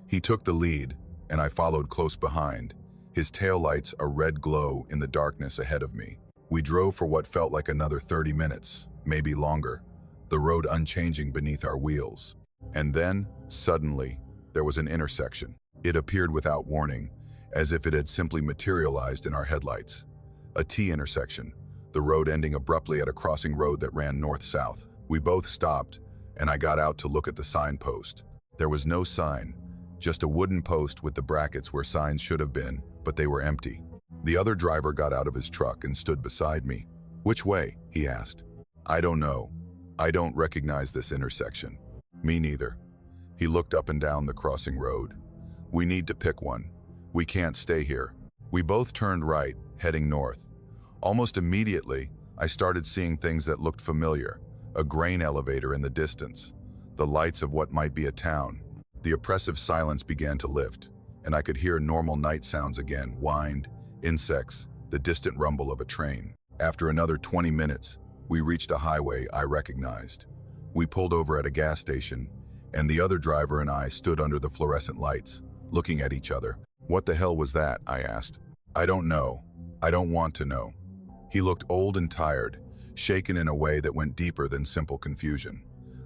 He took the lead, and I followed close behind, his taillights a red glow in the darkness ahead of me. We drove for what felt like another 30 minutes, maybe longer, the road unchanging beneath our wheels. And then, suddenly, there was an intersection. It appeared without warning, as if it had simply materialized in our headlights. A T-intersection, the road ending abruptly at a crossing road that ran north-south. We both stopped, and I got out to look at the signpost. There was no sign, just a wooden post with the brackets where signs should have been, but they were empty. The other driver got out of his truck and stood beside me. "Which way?" he asked. "I don't know. I don't recognize this intersection." "Me neither." He looked up and down the crossing road. "We need to pick one. We can't stay here." We both turned right, heading north. Almost immediately, I started seeing things that looked familiar. A grain elevator in the distance, the lights of what might be a town. The oppressive silence began to lift, and I could hear normal night sounds again: wind, insects, the distant rumble of a train. After another 20 minutes, we reached a highway I recognized. We pulled over at a gas station, and the other driver and I stood under the fluorescent lights, looking at each other. "What the hell was that?" I asked. "I don't know. I don't want to know." He looked old and tired, shaken in a way that went deeper than simple confusion.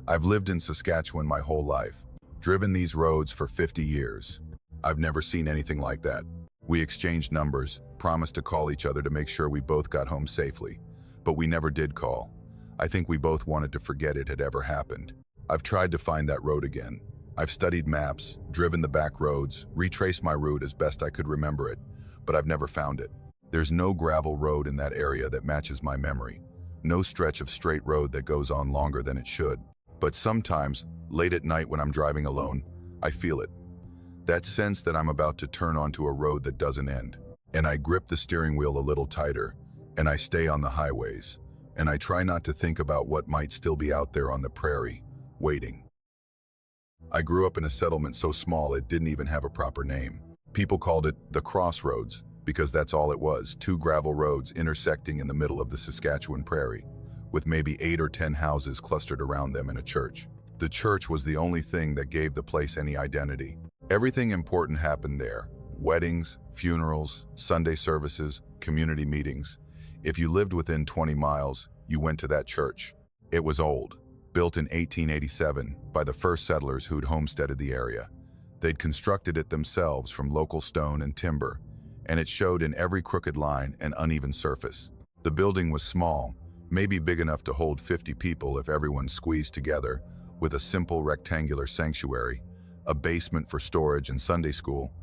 "I've lived in Saskatchewan my whole life, driven these roads for 50 years. I've never seen anything like that." We exchanged numbers, promised to call each other to make sure we both got home safely, but we never did call. I think we both wanted to forget it had ever happened. I've tried to find that road again. I've studied maps, driven the back roads, retraced my route as best I could remember it, but I've never found it. There's no gravel road in that area that matches my memory. No stretch of straight road that goes on longer than it should. But sometimes, late at night when I'm driving alone, I feel it. That sense that I'm about to turn onto a road that doesn't end. And I grip the steering wheel a little tighter, and I stay on the highways, and I try not to think about what might still be out there on the prairie, waiting. I grew up in a settlement so small it didn't even have a proper name. People called it the Crossroads, because that's all it was: two gravel roads intersecting in the middle of the Saskatchewan prairie, with maybe 8 or 10 houses clustered around them and a church. The church was the only thing that gave the place any identity. Everything important happened there: weddings, funerals, Sunday services, community meetings. If you lived within 20 miles, you went to that church. It was old, built in 1887 by the first settlers who'd homesteaded the area. They'd constructed it themselves from local stone and timber, and it showed in every crooked line and uneven surface. The building was small, maybe big enough to hold 50 people if everyone squeezed together, with a simple rectangular sanctuary, a basement for storage and Sunday school,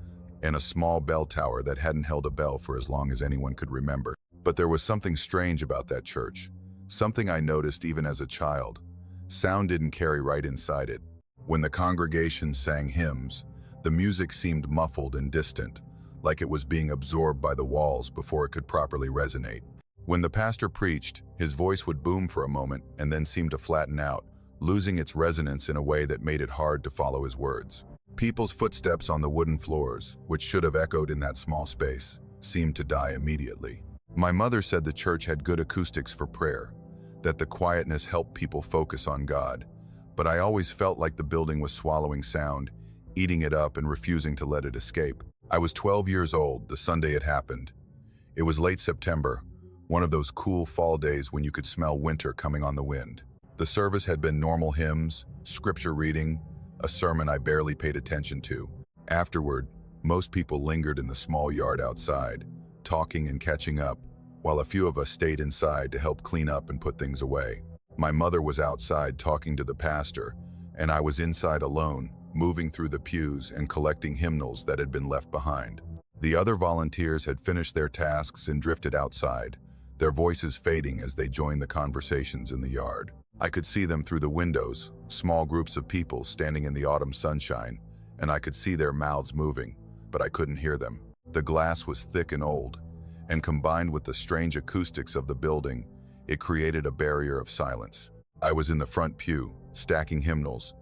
and a small bell tower that hadn't held a bell for as long as anyone could remember. But there was something strange about that church, something I noticed even as a child. Sound didn't carry right inside it. When the congregation sang hymns, the music seemed muffled and distant, like it was being absorbed by the walls before it could properly resonate. When the pastor preached, his voice would boom for a moment and then seem to flatten out, losing its resonance in a way that made it hard to follow his words. People's footsteps on the wooden floors, which should have echoed in that small space, seemed to die immediately. My mother said the church had good acoustics for prayer, that the quietness helped people focus on God, but I always felt like the building was swallowing sound, eating it up and refusing to let it escape. I was 12 years old the Sunday it happened. It was late September, one of those cool fall days when you could smell winter coming on the wind. The service had been normal hymns, scripture reading, a sermon I barely paid attention to. Afterward, most people lingered in the small yard outside, talking and catching up, while a few of us stayed inside to help clean up and put things away. My mother was outside talking to the pastor, and I was inside alone, moving through the pews and collecting hymnals that had been left behind. The other volunteers had finished their tasks and drifted outside, their voices fading as they joined the conversations in the yard. I could see them through the windows, small groups of people standing in the autumn sunshine, and I could see their mouths moving, but I couldn't hear them. The glass was thick and old, and combined with the strange acoustics of the building, it created a barrier of silence. I was in the front pew, stacking hymnals,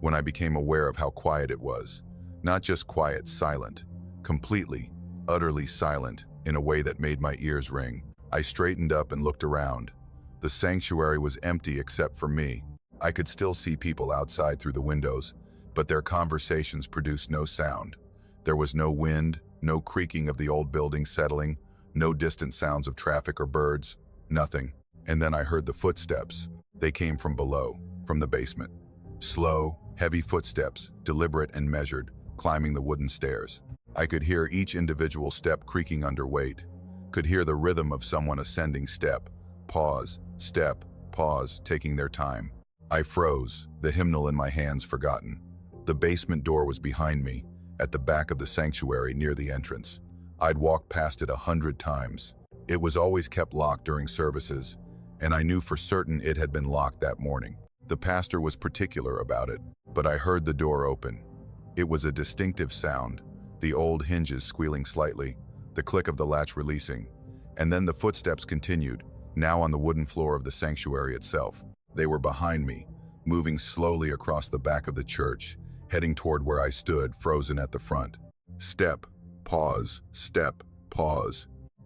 when I became aware of how quiet it was. Not just quiet, silent. Completely, utterly silent, in a way that made my ears ring. I straightened up and looked around. The sanctuary was empty except for me. I could still see people outside through the windows, but their conversations produced no sound. There was no wind, no creaking of the old building settling, no distant sounds of traffic or birds, nothing. And then I heard the footsteps. They came from below, from the basement. Slow, heavy footsteps, deliberate and measured, climbing the wooden stairs. I could hear each individual step creaking under weight. Could hear the rhythm of someone ascending step, pause, taking their time. I froze, the hymnal in my hands forgotten. The basement door was behind me, at the back of the sanctuary near the entrance. I'd walked past it 100 times. It was always kept locked during services, and I knew for certain it had been locked that morning. The pastor was particular about it, but I heard the door open. It was a distinctive sound, the old hinges squealing slightly, the click of the latch releasing, and then the footsteps continued, now on the wooden floor of the sanctuary itself. They were behind me, moving slowly across the back of the church, heading toward where I stood, frozen at the front. Step, pause,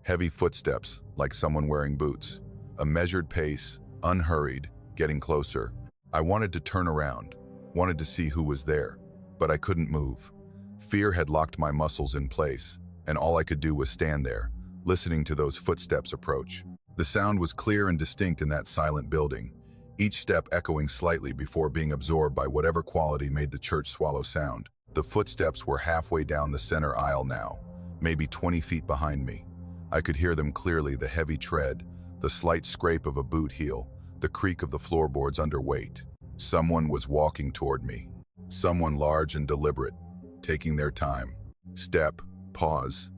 heavy footsteps, like someone wearing boots. A measured pace, unhurried, getting closer. I wanted to turn around, wanted to see who was there, but I couldn't move. Fear had locked my muscles in place, and all I could do was stand there, listening to those footsteps approach. The sound was clear and distinct in that silent building, each step echoing slightly before being absorbed by whatever quality made the church swallow sound. The footsteps were halfway down the center aisle now, maybe 20 feet behind me. I could hear them clearly, the heavy tread, the slight scrape of a boot heel, the creak of the floorboards under weight. Someone was walking toward me. Someone large and deliberate, taking their time. Step, pause.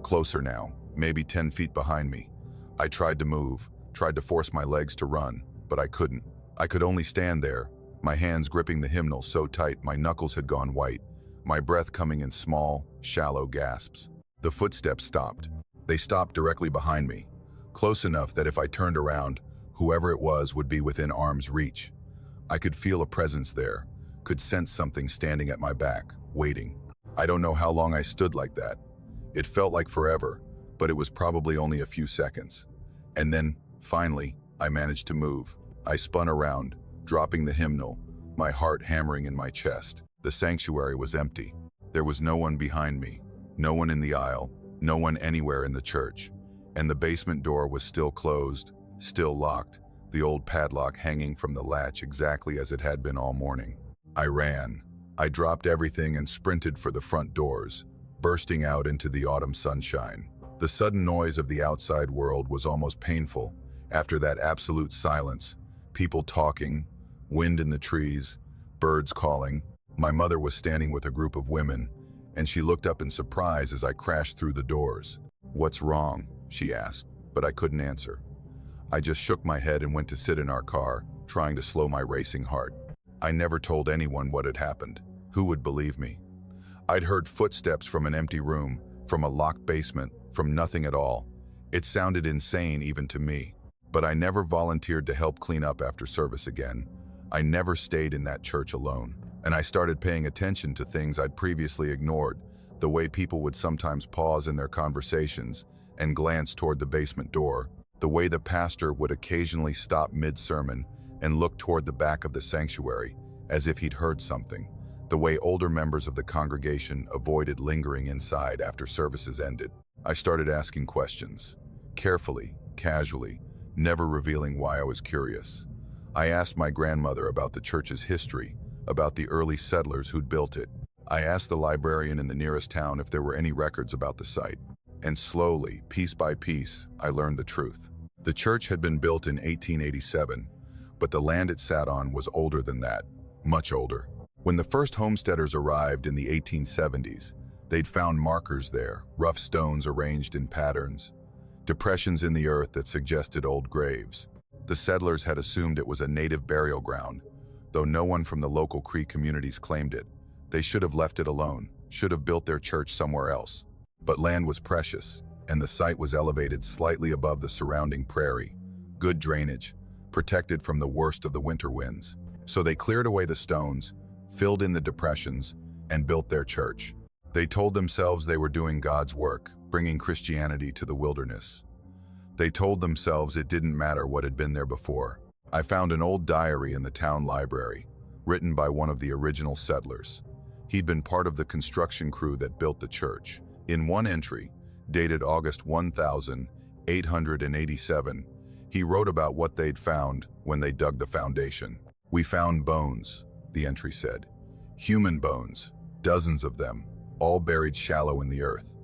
Closer now, maybe 10 feet behind me. I tried to move, tried to force my legs to run, but I couldn't. I could only stand there, my hands gripping the hymnal so tight my knuckles had gone white, my breath coming in small, shallow gasps. The footsteps stopped. They stopped directly behind me, close enough that if I turned around, whoever it was would be within arm's reach. I could feel a presence there, could sense something standing at my back, waiting. I don't know how long I stood like that. It felt like forever, but it was probably only a few seconds. And then, finally, I managed to move. I spun around, dropping the hymnal, my heart hammering in my chest. The sanctuary was empty. There was no one behind me, no one in the aisle, no one anywhere in the church. And the basement door was still closed, still locked, the old padlock hanging from the latch exactly as it had been all morning. I ran. I dropped everything and sprinted for the front doors, bursting out into the autumn sunshine. The sudden noise of the outside world was almost painful. After that absolute silence, people talking, wind in the trees, birds calling. My mother was standing with a group of women, and she looked up in surprise as I crashed through the doors. "What's wrong?" she asked, but I couldn't answer. I just shook my head and went to sit in our car, trying to slow my racing heart. I never told anyone what had happened. Who would believe me? I'd heard footsteps from an empty room, from a locked basement, from nothing at all. It sounded insane even to me, but I never volunteered to help clean up after service again. I never stayed in that church alone, and I started paying attention to things I'd previously ignored, the way people would sometimes pause in their conversations and glance toward the basement door, the way the pastor would occasionally stop mid-sermon and look toward the back of the sanctuary, as if he'd heard something, the way older members of the congregation avoided lingering inside after services ended. I started asking questions, carefully, casually, never revealing why I was curious. I asked my grandmother about the church's history, about the early settlers who'd built it. I asked the librarian in the nearest town if there were any records about the site. And slowly, piece by piece, I learned the truth. The church had been built in 1887, but the land it sat on was older than that, much older. When the first homesteaders arrived in the 1870s, they'd found markers there, rough stones arranged in patterns, depressions in the earth that suggested old graves. The settlers had assumed it was a native burial ground, though no one from the local Cree communities claimed it. They should have left it alone, should have built their church somewhere else. But land was precious, and the site was elevated slightly above the surrounding prairie. Good drainage, protected from the worst of the winter winds. So they cleared away the stones, filled in the depressions, and built their church. They told themselves they were doing God's work, bringing Christianity to the wilderness. They told themselves it didn't matter what had been there before. I found an old diary in the town library, written by one of the original settlers. He'd been part of the construction crew that built the church. In one entry, dated August 1887, he wrote about what they'd found when they dug the foundation. "We found bones," the entry said. "Human bones, dozens of them, all buried shallow in the earth.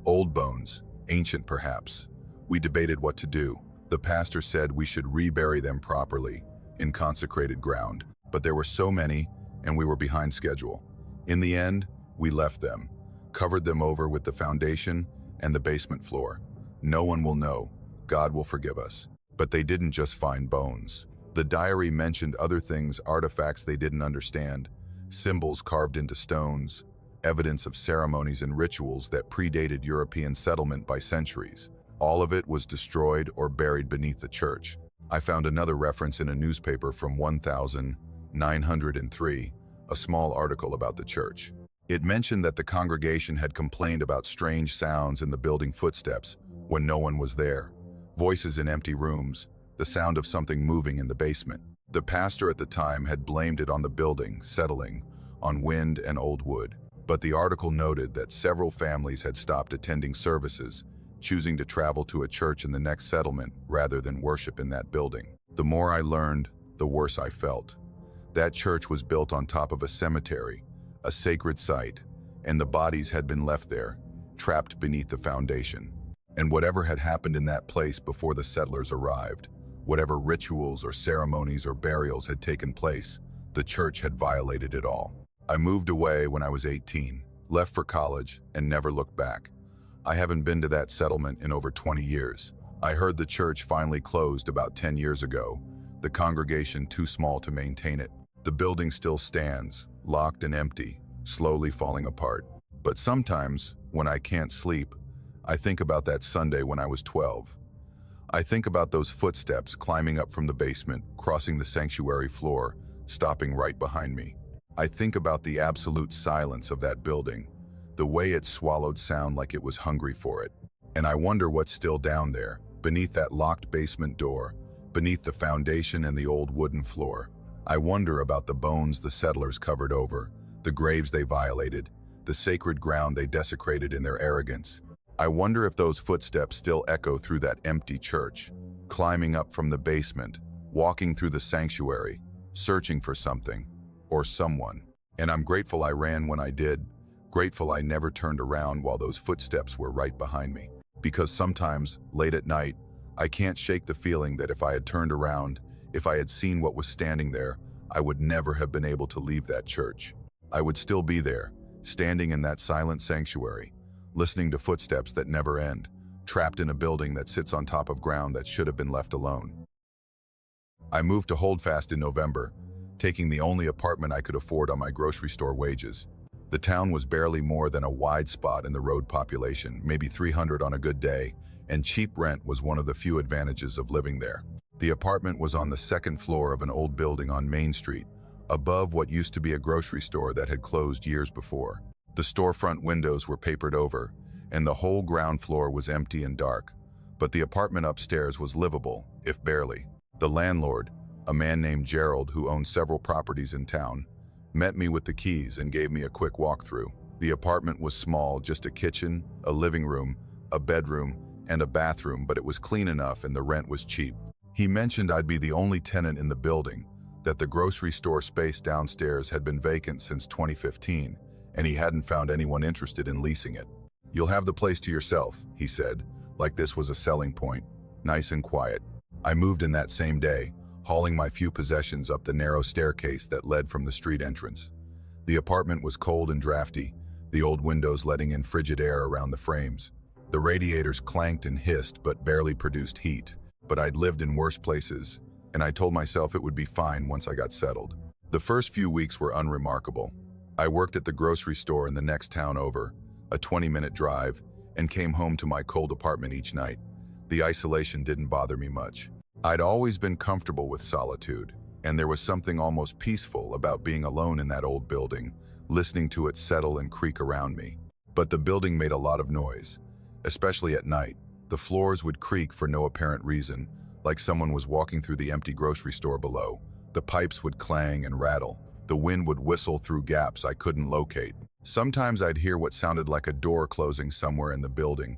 Old bones, ancient perhaps. We debated what to do. The pastor said we should rebury them properly, in consecrated ground. But there were so many, and we were behind schedule. In the end, we left them, covered them over with the foundation and the basement floor. No one will know. God will forgive us." But they didn't just find bones. The diary mentioned other things, artifacts they didn't understand, symbols carved into stones, evidence of ceremonies and rituals that predated European settlement by centuries. All of it was destroyed or buried beneath the church. I found another reference in a newspaper from 1903, a small article about the church. It mentioned that the congregation had complained about strange sounds in the building footsteps when no one was there. Voices in empty rooms, the sound of something moving in the basement. The pastor at the time had blamed it on the building settling, on wind and old wood. But the article noted that several families had stopped attending services, choosing to travel to a church in the next settlement rather than worship in that building. The more I learned, the worse I felt. That church was built on top of a cemetery, a sacred site, and the bodies had been left there, trapped beneath the foundation. And whatever had happened in that place before the settlers arrived, whatever rituals or ceremonies or burials had taken place, the church had violated it all. I moved away when I was 18, left for college, and never looked back. I haven't been to that settlement in over 20 years. I heard the church finally closed about 10 years ago, the congregation too small to maintain it. The building still stands, locked and empty, slowly falling apart. But sometimes, when I can't sleep, I think about that Sunday when I was 12. I think about those footsteps climbing up from the basement, crossing the sanctuary floor, stopping right behind me. I think about the absolute silence of that building, the way it swallowed sound like it was hungry for it. And I wonder what's still down there, beneath that locked basement door, beneath the foundation and the old wooden floor. I wonder about the bones the settlers covered over, the graves they violated, the sacred ground they desecrated in their arrogance. I wonder if those footsteps still echo through that empty church, climbing up from the basement, walking through the sanctuary, searching for something or someone. And I'm grateful I ran when I did, grateful I never turned around while those footsteps were right behind me. Because sometimes, late at night, I can't shake the feeling that if I had turned around, if I had seen what was standing there, I would never have been able to leave that church. I would still be there, standing in that silent sanctuary, listening to footsteps that never end, trapped in a building that sits on top of ground that should have been left alone. I moved to Holdfast in November, taking the only apartment I could afford on my grocery store wages. The town was barely more than a wide spot in the road population, maybe 300 on a good day, and cheap rent was one of the few advantages of living there. The apartment was on the second floor of an old building on Main Street, above what used to be a grocery store that had closed years before. The storefront windows were papered over, and the whole ground floor was empty and dark. But the apartment upstairs was livable, if barely. The landlord, a man named Gerald who owned several properties in town, met me with the keys and gave me a quick walkthrough. The apartment was small, just a kitchen, a living room, a bedroom, and a bathroom, but it was clean enough and the rent was cheap. He mentioned I'd be the only tenant in the building, that the grocery store space downstairs had been vacant since 2015, and he hadn't found anyone interested in leasing it. "You'll have the place to yourself," he said, like this was a selling point, nice and quiet. I moved in that same day, hauling my few possessions up the narrow staircase that led from the street entrance. The apartment was cold and drafty, the old windows letting in frigid air around the frames. The radiators clanked and hissed but barely produced heat. But I'd lived in worse places, and I told myself it would be fine once I got settled. The first few weeks were unremarkable. I worked at the grocery store in the next town over, a 20-minute drive, and came home to my cold apartment each night. The isolation didn't bother me much. I'd always been comfortable with solitude, and there was something almost peaceful about being alone in that old building, listening to it settle and creak around me. But the building made a lot of noise, especially at night. The floors would creak for no apparent reason, like someone was walking through the empty grocery store below. The pipes would clang and rattle. The wind would whistle through gaps I couldn't locate. Sometimes I'd hear what sounded like a door closing somewhere in the building,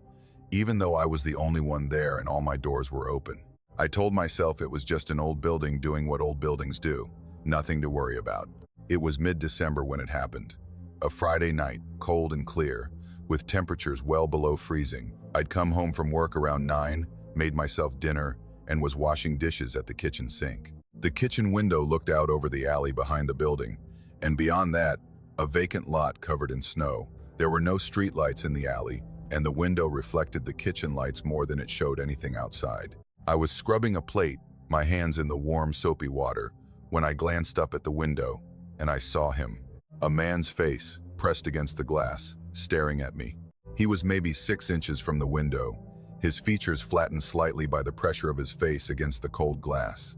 even though I was the only one there and all my doors were open. I told myself it was just an old building doing what old buildings do, nothing to worry about. It was mid-December when it happened. A Friday night, cold and clear, with temperatures well below freezing. I'd come home from work around 9, made myself dinner, and was washing dishes at the kitchen sink. The kitchen window looked out over the alley behind the building, and beyond that, a vacant lot covered in snow. There were no streetlights in the alley, and the window reflected the kitchen lights more than it showed anything outside. I was scrubbing a plate, my hands in the warm, soapy water, when I glanced up at the window, and I saw him. A man's face, pressed against the glass, staring at me. He was maybe 6 inches from the window, his features flattened slightly by the pressure of his face against the cold glass.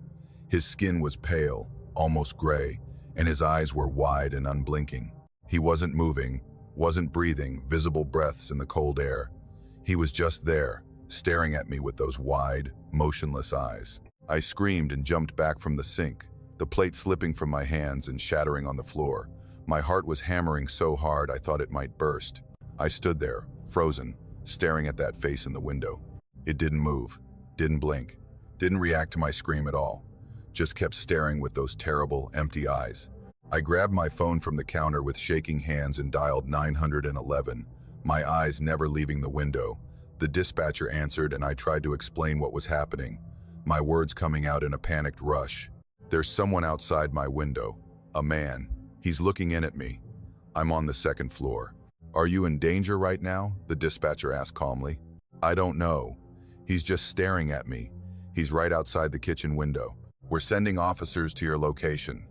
His skin was pale, almost gray, and his eyes were wide and unblinking. He wasn't moving, wasn't breathing visible breaths in the cold air. He was just there, staring at me with those wide, motionless eyes. I screamed and jumped back from the sink, the plate slipping from my hands and shattering on the floor. My heart was hammering so hard I thought it might burst. I stood there, frozen, staring at that face in the window. It didn't move, didn't blink, didn't react to my scream at all. Just kept staring with those terrible, empty eyes. I grabbed my phone from the counter with shaking hands and dialed 911, my eyes never leaving the window. The dispatcher answered and I tried to explain what was happening, my words coming out in a panicked rush. There's someone outside my window, a man. He's looking in at me. I'm on the 2nd floor. Are you in danger right now? The dispatcher asked calmly. I don't know. He's just staring at me. He's right outside the kitchen window. We're sending officers to your location.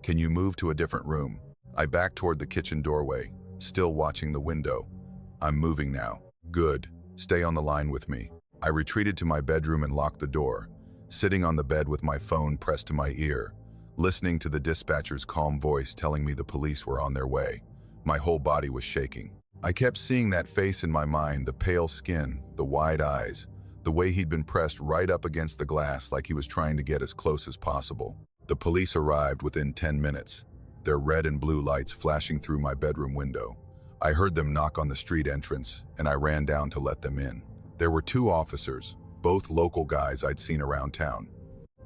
Can you move to a different room? I backed toward the kitchen doorway, still watching the window. I'm moving now. Good. Stay on the line with me. I retreated to my bedroom and locked the door, sitting on the bed with my phone pressed to my ear, listening to the dispatcher's calm voice telling me the police were on their way. My whole body was shaking. I kept seeing that face in my mind, the pale skin, the wide eyes, the way he'd been pressed right up against the glass like he was trying to get as close as possible. The police arrived within 10 minutes, their red and blue lights flashing through my bedroom window. I heard them knock on the street entrance, and I ran down to let them in. There were 2 officers, both local guys I'd seen around town.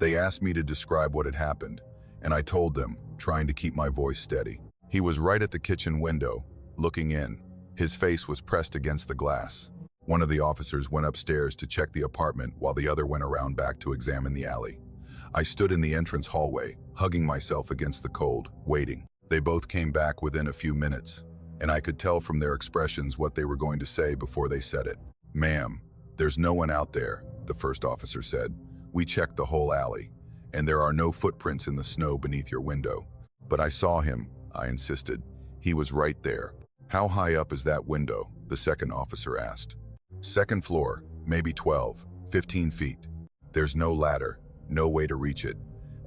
They asked me to describe what had happened, and I told them, trying to keep my voice steady. He was right at the kitchen window, looking in. His face was pressed against the glass. One of the officers went upstairs to check the apartment while the other went around back to examine the alley. I stood in the entrance hallway, hugging myself against the cold, waiting. They both came back within a few minutes, and I could tell from their expressions what they were going to say before they said it. Ma'am, there's no one out there, the first officer said. We checked the whole alley, and there are no footprints in the snow beneath your window. But I saw him, I insisted. He was right there. How high up is that window? The second officer asked. 2nd floor, maybe 12, 15 feet. There's no ladder, no way to reach it,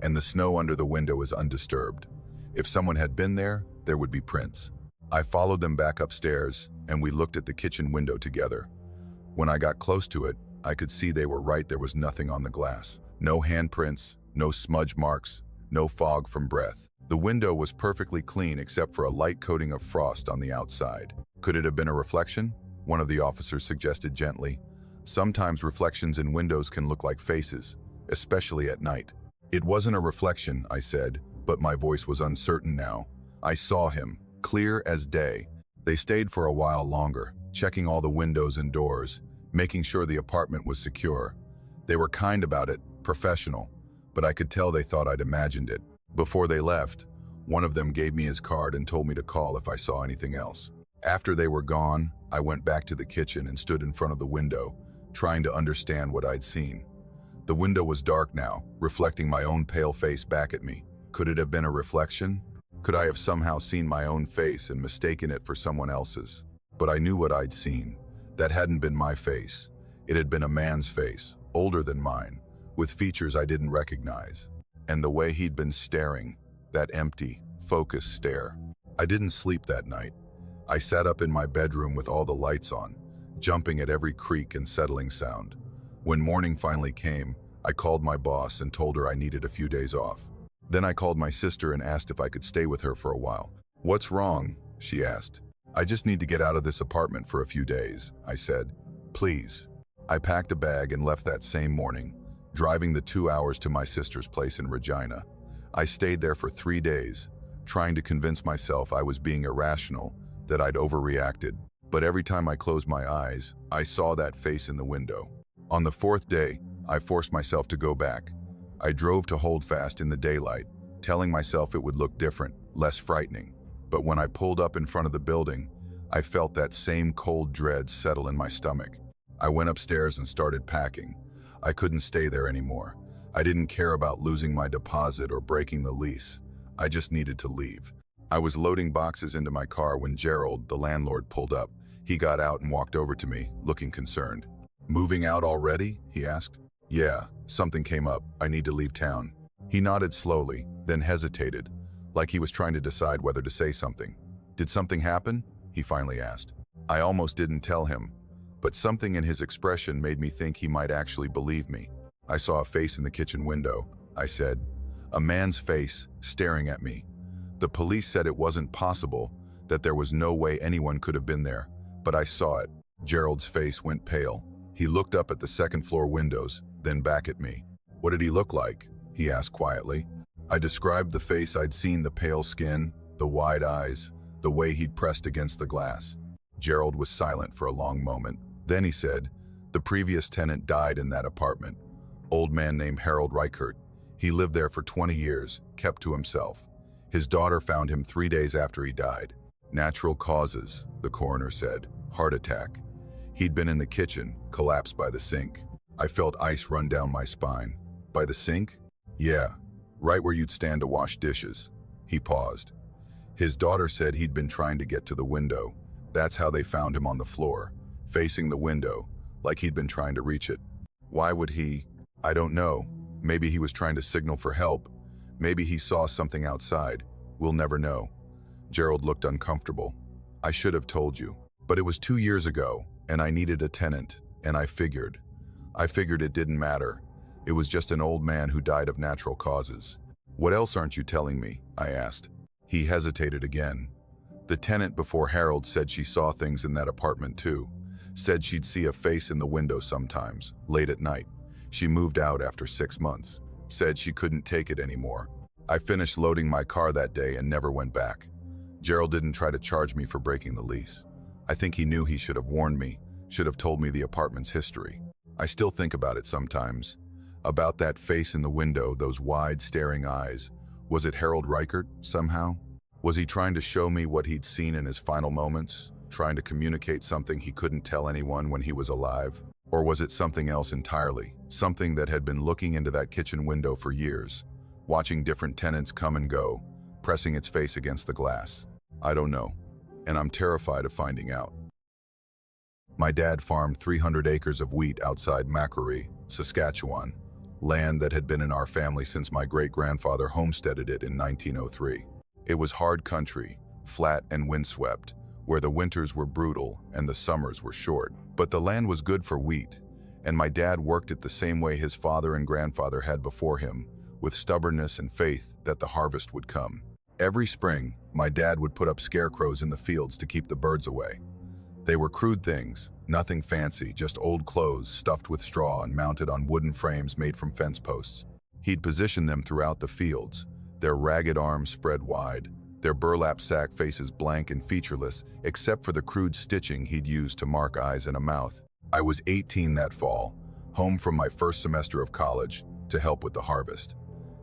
and the snow under the window is undisturbed. If someone had been there, there would be prints. I followed them back upstairs, and we looked at the kitchen window together. When I got close to it, I could see they were right. There was nothing on the glass. No handprints, no smudge marks, no fog from breath. The window was perfectly clean except for a light coating of frost on the outside. Could it have been a reflection? One of the officers suggested gently. Sometimes reflections in windows can look like faces, especially at night. It wasn't a reflection, I said, but my voice was uncertain now. I saw him, clear as day. They stayed for a while longer, checking all the windows and doors, making sure the apartment was secure. They were kind about it, professional, but I could tell they thought I'd imagined it. Before they left, one of them gave me his card and told me to call if I saw anything else. After they were gone, I went back to the kitchen and stood in front of the window, trying to understand what I'd seen. The window was dark now, reflecting my own pale face back at me. Could it have been a reflection? Could I have somehow seen my own face and mistaken it for someone else's? But I knew what I'd seen. That hadn't been my face. It had been a man's face, older than mine, with features I didn't recognize. and the way he'd been staring, that empty, focused stare. I didn't sleep that night. I sat up in my bedroom with all the lights on, jumping at every creak and settling sound. When morning finally came, I called my boss and told her I needed a few days off. Then I called my sister and asked if I could stay with her for a while. "What's wrong?" she asked. "I just need to get out of this apartment for a few days," I said. "Please." I packed a bag and left that same morning, driving the 2 hours to my sister's place in Regina. I stayed there for 3 days, trying to convince myself I was being irrational, that I'd overreacted. But every time I closed my eyes, I saw that face in the window. On the 4th day, I forced myself to go back. I drove to Holdfast in the daylight, telling myself it would look different, less frightening. But when I pulled up in front of the building, I felt that same cold dread settle in my stomach. I went upstairs and started packing. I couldn't stay there anymore. I didn't care about losing my deposit or breaking the lease. I just needed to leave. I was loading boxes into my car when Gerald, the landlord, pulled up. He got out and walked over to me, looking concerned. "Moving out already?" he asked. "Yeah, something came up. I need to leave town." He nodded slowly, then hesitated, like he was trying to decide whether to say something. "Did something happen?" he finally asked. I almost didn't tell him, but something in his expression made me think he might actually believe me. "I saw a face in the kitchen window," I said. "A man's face, staring at me. The police said it wasn't possible, that there was no way anyone could have been there, but I saw it." Gerald's face went pale. He looked up at the second-floor windows, then back at me. "What did he look like?" he asked quietly. I described the face I'd seen, the pale skin, the wide eyes, the way he'd pressed against the glass. Gerald was silent for a long moment. Then he said, "The previous tenant died in that apartment. Old man named Harold Reichert. He lived there for 20 years, kept to himself. His daughter found him 3 days after he died. Natural causes," the coroner said. "Heart attack. He'd been in the kitchen, collapsed by the sink." I felt ice run down my spine. "By the sink?" "Yeah, right where you'd stand to wash dishes." He paused. "His daughter said he'd been trying to get to the window. That's how they found him on the floor, facing the window, like he'd been trying to reach it." "Why would he?" "I don't know. Maybe he was trying to signal for help. Maybe he saw something outside. We'll never know." Gerald looked uncomfortable. "I should have told you. But it was 2 years ago, and I needed a tenant, and I figured it didn't matter. It was just an old man who died of natural causes." "What else aren't you telling me?" I asked. He hesitated again. "The tenant before Harold said she saw things in that apartment too. Said she'd see a face in the window sometimes, late at night. She moved out after 6 months. Said she couldn't take it anymore." I finished loading my car that day and never went back. Gerald didn't try to charge me for breaking the lease. I think he knew he should have warned me, should have told me the apartment's history. I still think about it sometimes. About that face in the window, those wide, staring eyes. Was it Harold Reichert, somehow? Was he trying to show me what he'd seen in his final moments? Trying to communicate something he couldn't tell anyone when he was alive? Or was it something else entirely? Something that had been looking into that kitchen window for years, watching different tenants come and go, pressing its face against the glass? I don't know, and I'm terrified of finding out. My dad farmed 300 acres of wheat outside Macquarie, Saskatchewan, land that had been in our family since my great-grandfather homesteaded it in 1903. It was hard country, flat and windswept, where the winters were brutal and the summers were short. But the land was good for wheat, and my dad worked it the same way his father and grandfather had before him, with stubbornness and faith that the harvest would come. Every spring, my dad would put up scarecrows in the fields to keep the birds away. They were crude things, nothing fancy, just old clothes stuffed with straw and mounted on wooden frames made from fence posts. He'd position them throughout the fields, their ragged arms spread wide, their burlap sack faces blank and featureless, except for the crude stitching he'd used to mark eyes and a mouth. I was 18 that fall, home from my first semester of college, to help with the harvest.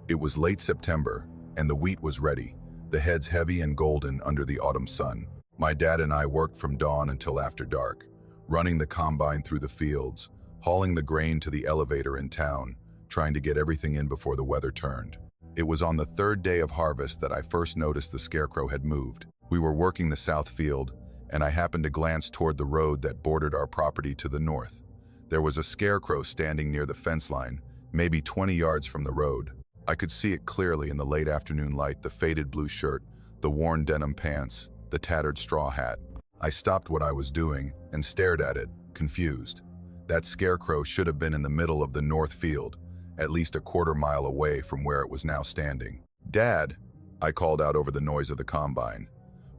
It was late September, and the wheat was ready, the heads heavy and golden under the autumn sun. My dad and I worked from dawn until after dark, running the combine through the fields, hauling the grain to the elevator in town, trying to get everything in before the weather turned. It was on the 3rd day of harvest that I first noticed the scarecrow had moved. We were working the south field, and I happened to glance toward the road that bordered our property to the north. There was a scarecrow standing near the fence line, maybe 20 yards from the road. I could see it clearly in the late afternoon light, the faded blue shirt, the worn denim pants, the tattered straw hat. I stopped what I was doing and stared at it, confused. That scarecrow should have been in the middle of the north field, at least a quarter-mile away from where it was now standing. "Dad," I called out over the noise of the combine.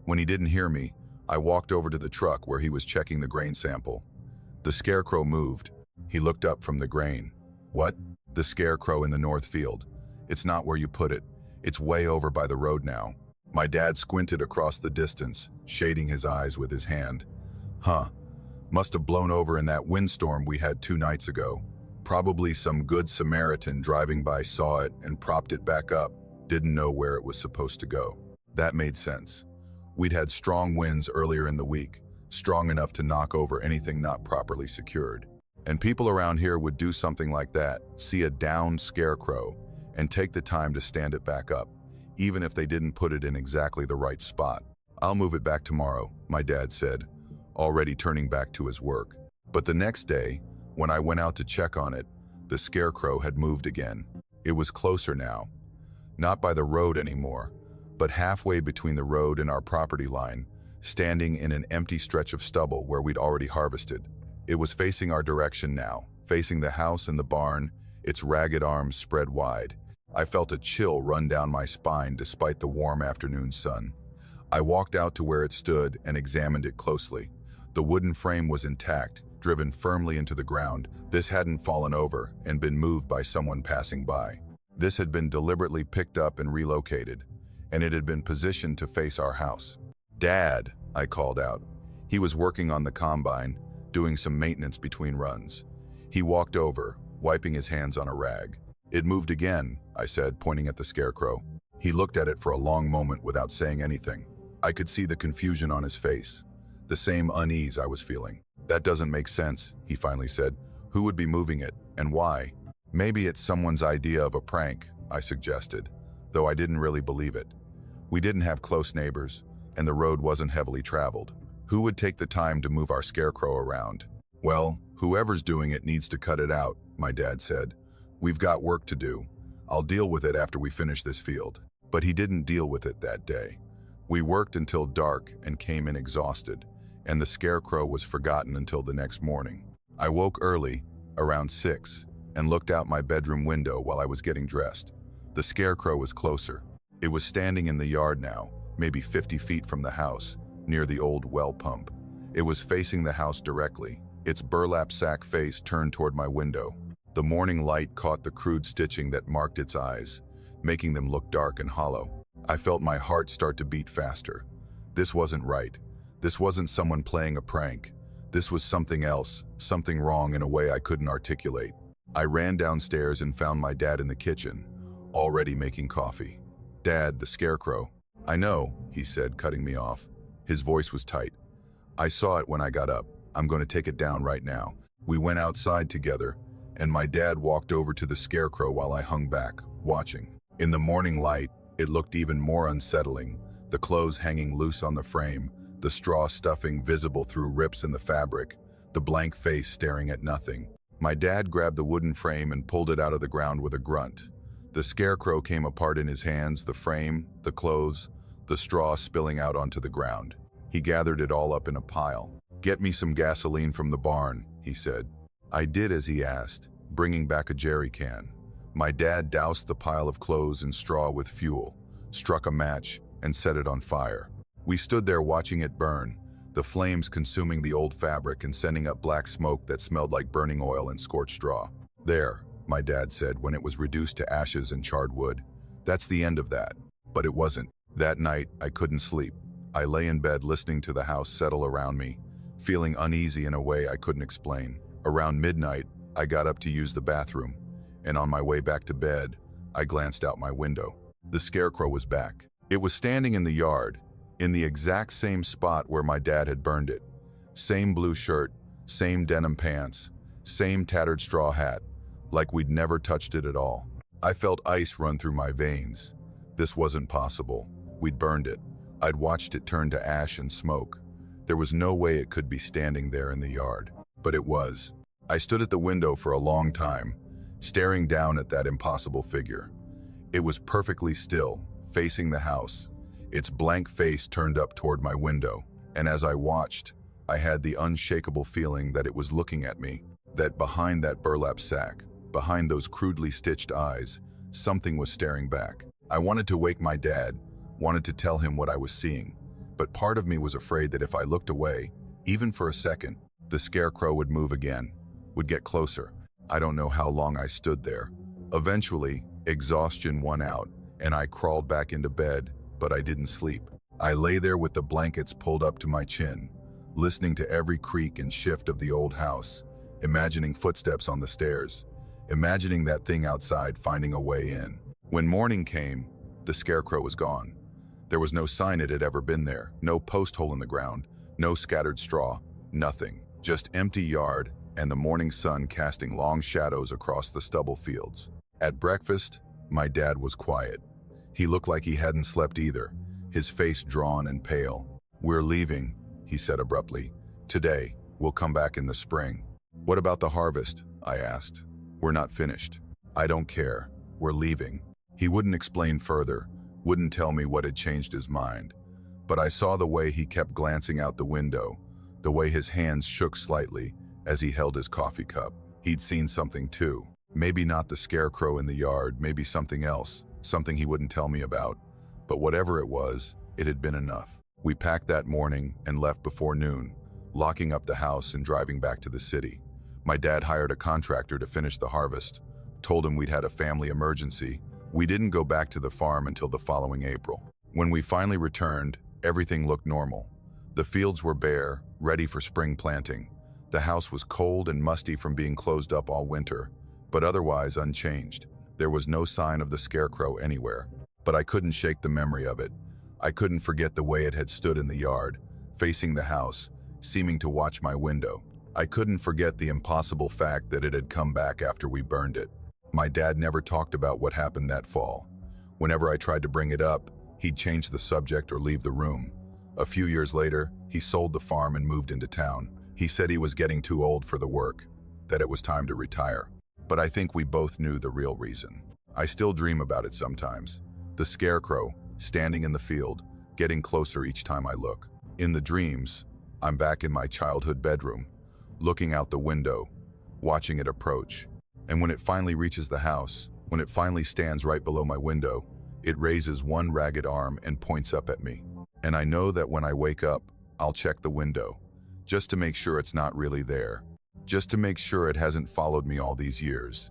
When he didn't hear me, I walked over to the truck where he was checking the grain sample. The scarecrow moved. He looked up from the grain. "What?" "The scarecrow in the north field. It's not where you put it. It's way over by the road now." My dad squinted across the distance, shading his eyes with his hand. "Huh. Must have blown over in that windstorm we had 2 nights ago. Probably some good Samaritan driving by saw it and propped it back up, didn't know where it was supposed to go." That made sense. We'd had strong winds earlier in the week, strong enough to knock over anything not properly secured. And people around here would do something like that, see a downed scarecrow, and take the time to stand it back up, even if they didn't put it in exactly the right spot. "I'll move it back tomorrow," my dad said, already turning back to his work. But the next day, when I went out to check on it, the scarecrow had moved again. It was closer now. Not by the road anymore, but halfway between the road and our property line, standing in an empty stretch of stubble where we'd already harvested. It was facing our direction now, facing the house and the barn, its ragged arms spread wide. I felt a chill run down my spine despite the warm afternoon sun. I walked out to where it stood and examined it closely. The wooden frame was intact, driven firmly into the ground. This hadn't fallen over and been moved by someone passing by. This had been deliberately picked up and relocated, and it had been positioned to face our house. "Dad," I called out. He was working on the combine, doing some maintenance between runs. He walked over, wiping his hands on a rag. "It moved again," I said, pointing at the scarecrow. He looked at it for a long moment without saying anything. I could see the confusion on his face, the same unease I was feeling. "That doesn't make sense," he finally said. "Who would be moving it, and why?" "Maybe it's someone's idea of a prank," I suggested, though I didn't really believe it. We didn't have close neighbors, and the road wasn't heavily traveled. Who would take the time to move our scarecrow around? "Well, whoever's doing it needs to cut it out," my dad said. "We've got work to do. I'll deal with it after we finish this field." But he didn't deal with it that day. We worked until dark and came in exhausted, and the scarecrow was forgotten until the next morning. I woke early, around 6, and looked out my bedroom window while I was getting dressed. The scarecrow was closer. It was standing in the yard now, maybe 50 feet from the house, near the old well pump. It was facing the house directly, its burlap sack face turned toward my window. The morning light caught the crude stitching that marked its eyes, making them look dark and hollow. I felt my heart start to beat faster. This wasn't right. This wasn't someone playing a prank. This was something else, something wrong in a way I couldn't articulate. I ran downstairs and found my dad in the kitchen, already making coffee. "Dad, the scarecrow." "I know," he said, cutting me off. His voice was tight. "I saw it when I got up. I'm going to take it down right now." We went outside together, and my dad walked over to the scarecrow while I hung back, watching. In the morning light, it looked even more unsettling, the clothes hanging loose on the frame, the straw stuffing visible through rips in the fabric, the blank face staring at nothing. My dad grabbed the wooden frame and pulled it out of the ground with a grunt. The scarecrow came apart in his hands, the frame, the clothes, the straw spilling out onto the ground. He gathered it all up in a pile. "Get me some gasoline from the barn," he said. I did as he asked, bringing back a jerry can. My dad doused the pile of clothes and straw with fuel, struck a match, and set it on fire. We stood there watching it burn, the flames consuming the old fabric and sending up black smoke that smelled like burning oil and scorched straw. "There," my dad said when it was reduced to ashes and charred wood. "That's the end of that." But it wasn't. That night, I couldn't sleep. I lay in bed listening to the house settle around me, feeling uneasy in a way I couldn't explain. Around midnight, I got up to use the bathroom, and on my way back to bed, I glanced out my window. The scarecrow was back. It was standing in the yard, in the exact same spot where my dad had burned it. Same blue shirt, same denim pants, same tattered straw hat, like we'd never touched it at all. I felt ice run through my veins. This wasn't possible. We'd burned it. I'd watched it turn to ash and smoke. There was no way it could be standing there in the yard. But it was. I stood at the window for a long time, staring down at that impossible figure. It was perfectly still, facing the house, its blank face turned up toward my window. And as I watched, I had the unshakable feeling that it was looking at me, that behind that burlap sack, behind those crudely stitched eyes, something was staring back. I wanted to wake my dad, wanted to tell him what I was seeing, but part of me was afraid that if I looked away, even for a second, the scarecrow would move again, would get closer. I don't know how long I stood there. Eventually, exhaustion won out, and I crawled back into bed, but I didn't sleep. I lay there with the blankets pulled up to my chin, listening to every creak and shift of the old house, imagining footsteps on the stairs, imagining that thing outside finding a way in. When morning came, the scarecrow was gone. There was no sign it had ever been there, no post hole in the ground, no scattered straw, nothing. Just empty yard and the morning sun casting long shadows across the stubble fields. At breakfast, my dad was quiet. He looked like he hadn't slept either, his face drawn and pale. "We're leaving," he said abruptly. "Today, we'll come back in the spring." "What about the harvest?" I asked. "We're not finished." "I don't care. We're leaving." He wouldn't explain further, wouldn't tell me what had changed his mind. But I saw the way he kept glancing out the window, the way his hands shook slightly as he held his coffee cup. He'd seen something too. Maybe not the scarecrow in the yard, maybe something else, something he wouldn't tell me about. But whatever it was, it had been enough. We packed that morning and left before noon, locking up the house and driving back to the city. My dad hired a contractor to finish the harvest, told him we'd had a family emergency. We didn't go back to the farm until the following April. When we finally returned, everything looked normal. The fields were bare, ready for spring planting. The house was cold and musty from being closed up all winter, but otherwise unchanged. There was no sign of the scarecrow anywhere, but I couldn't shake the memory of it. I couldn't forget the way it had stood in the yard, facing the house, seeming to watch my window. I couldn't forget the impossible fact that it had come back after we burned it. My dad never talked about what happened that fall. Whenever I tried to bring it up, he'd change the subject or leave the room. A few years later, he sold the farm and moved into town. He said he was getting too old for the work, that it was time to retire. But I think we both knew the real reason. I still dream about it sometimes. The scarecrow, standing in the field, getting closer each time I look. In the dreams, I'm back in my childhood bedroom, looking out the window, watching it approach. And when it finally reaches the house, when it finally stands right below my window, it raises one ragged arm and points up at me. And I know that when I wake up, I'll check the window, just to make sure it's not really there, just to make sure it hasn't followed me all these years.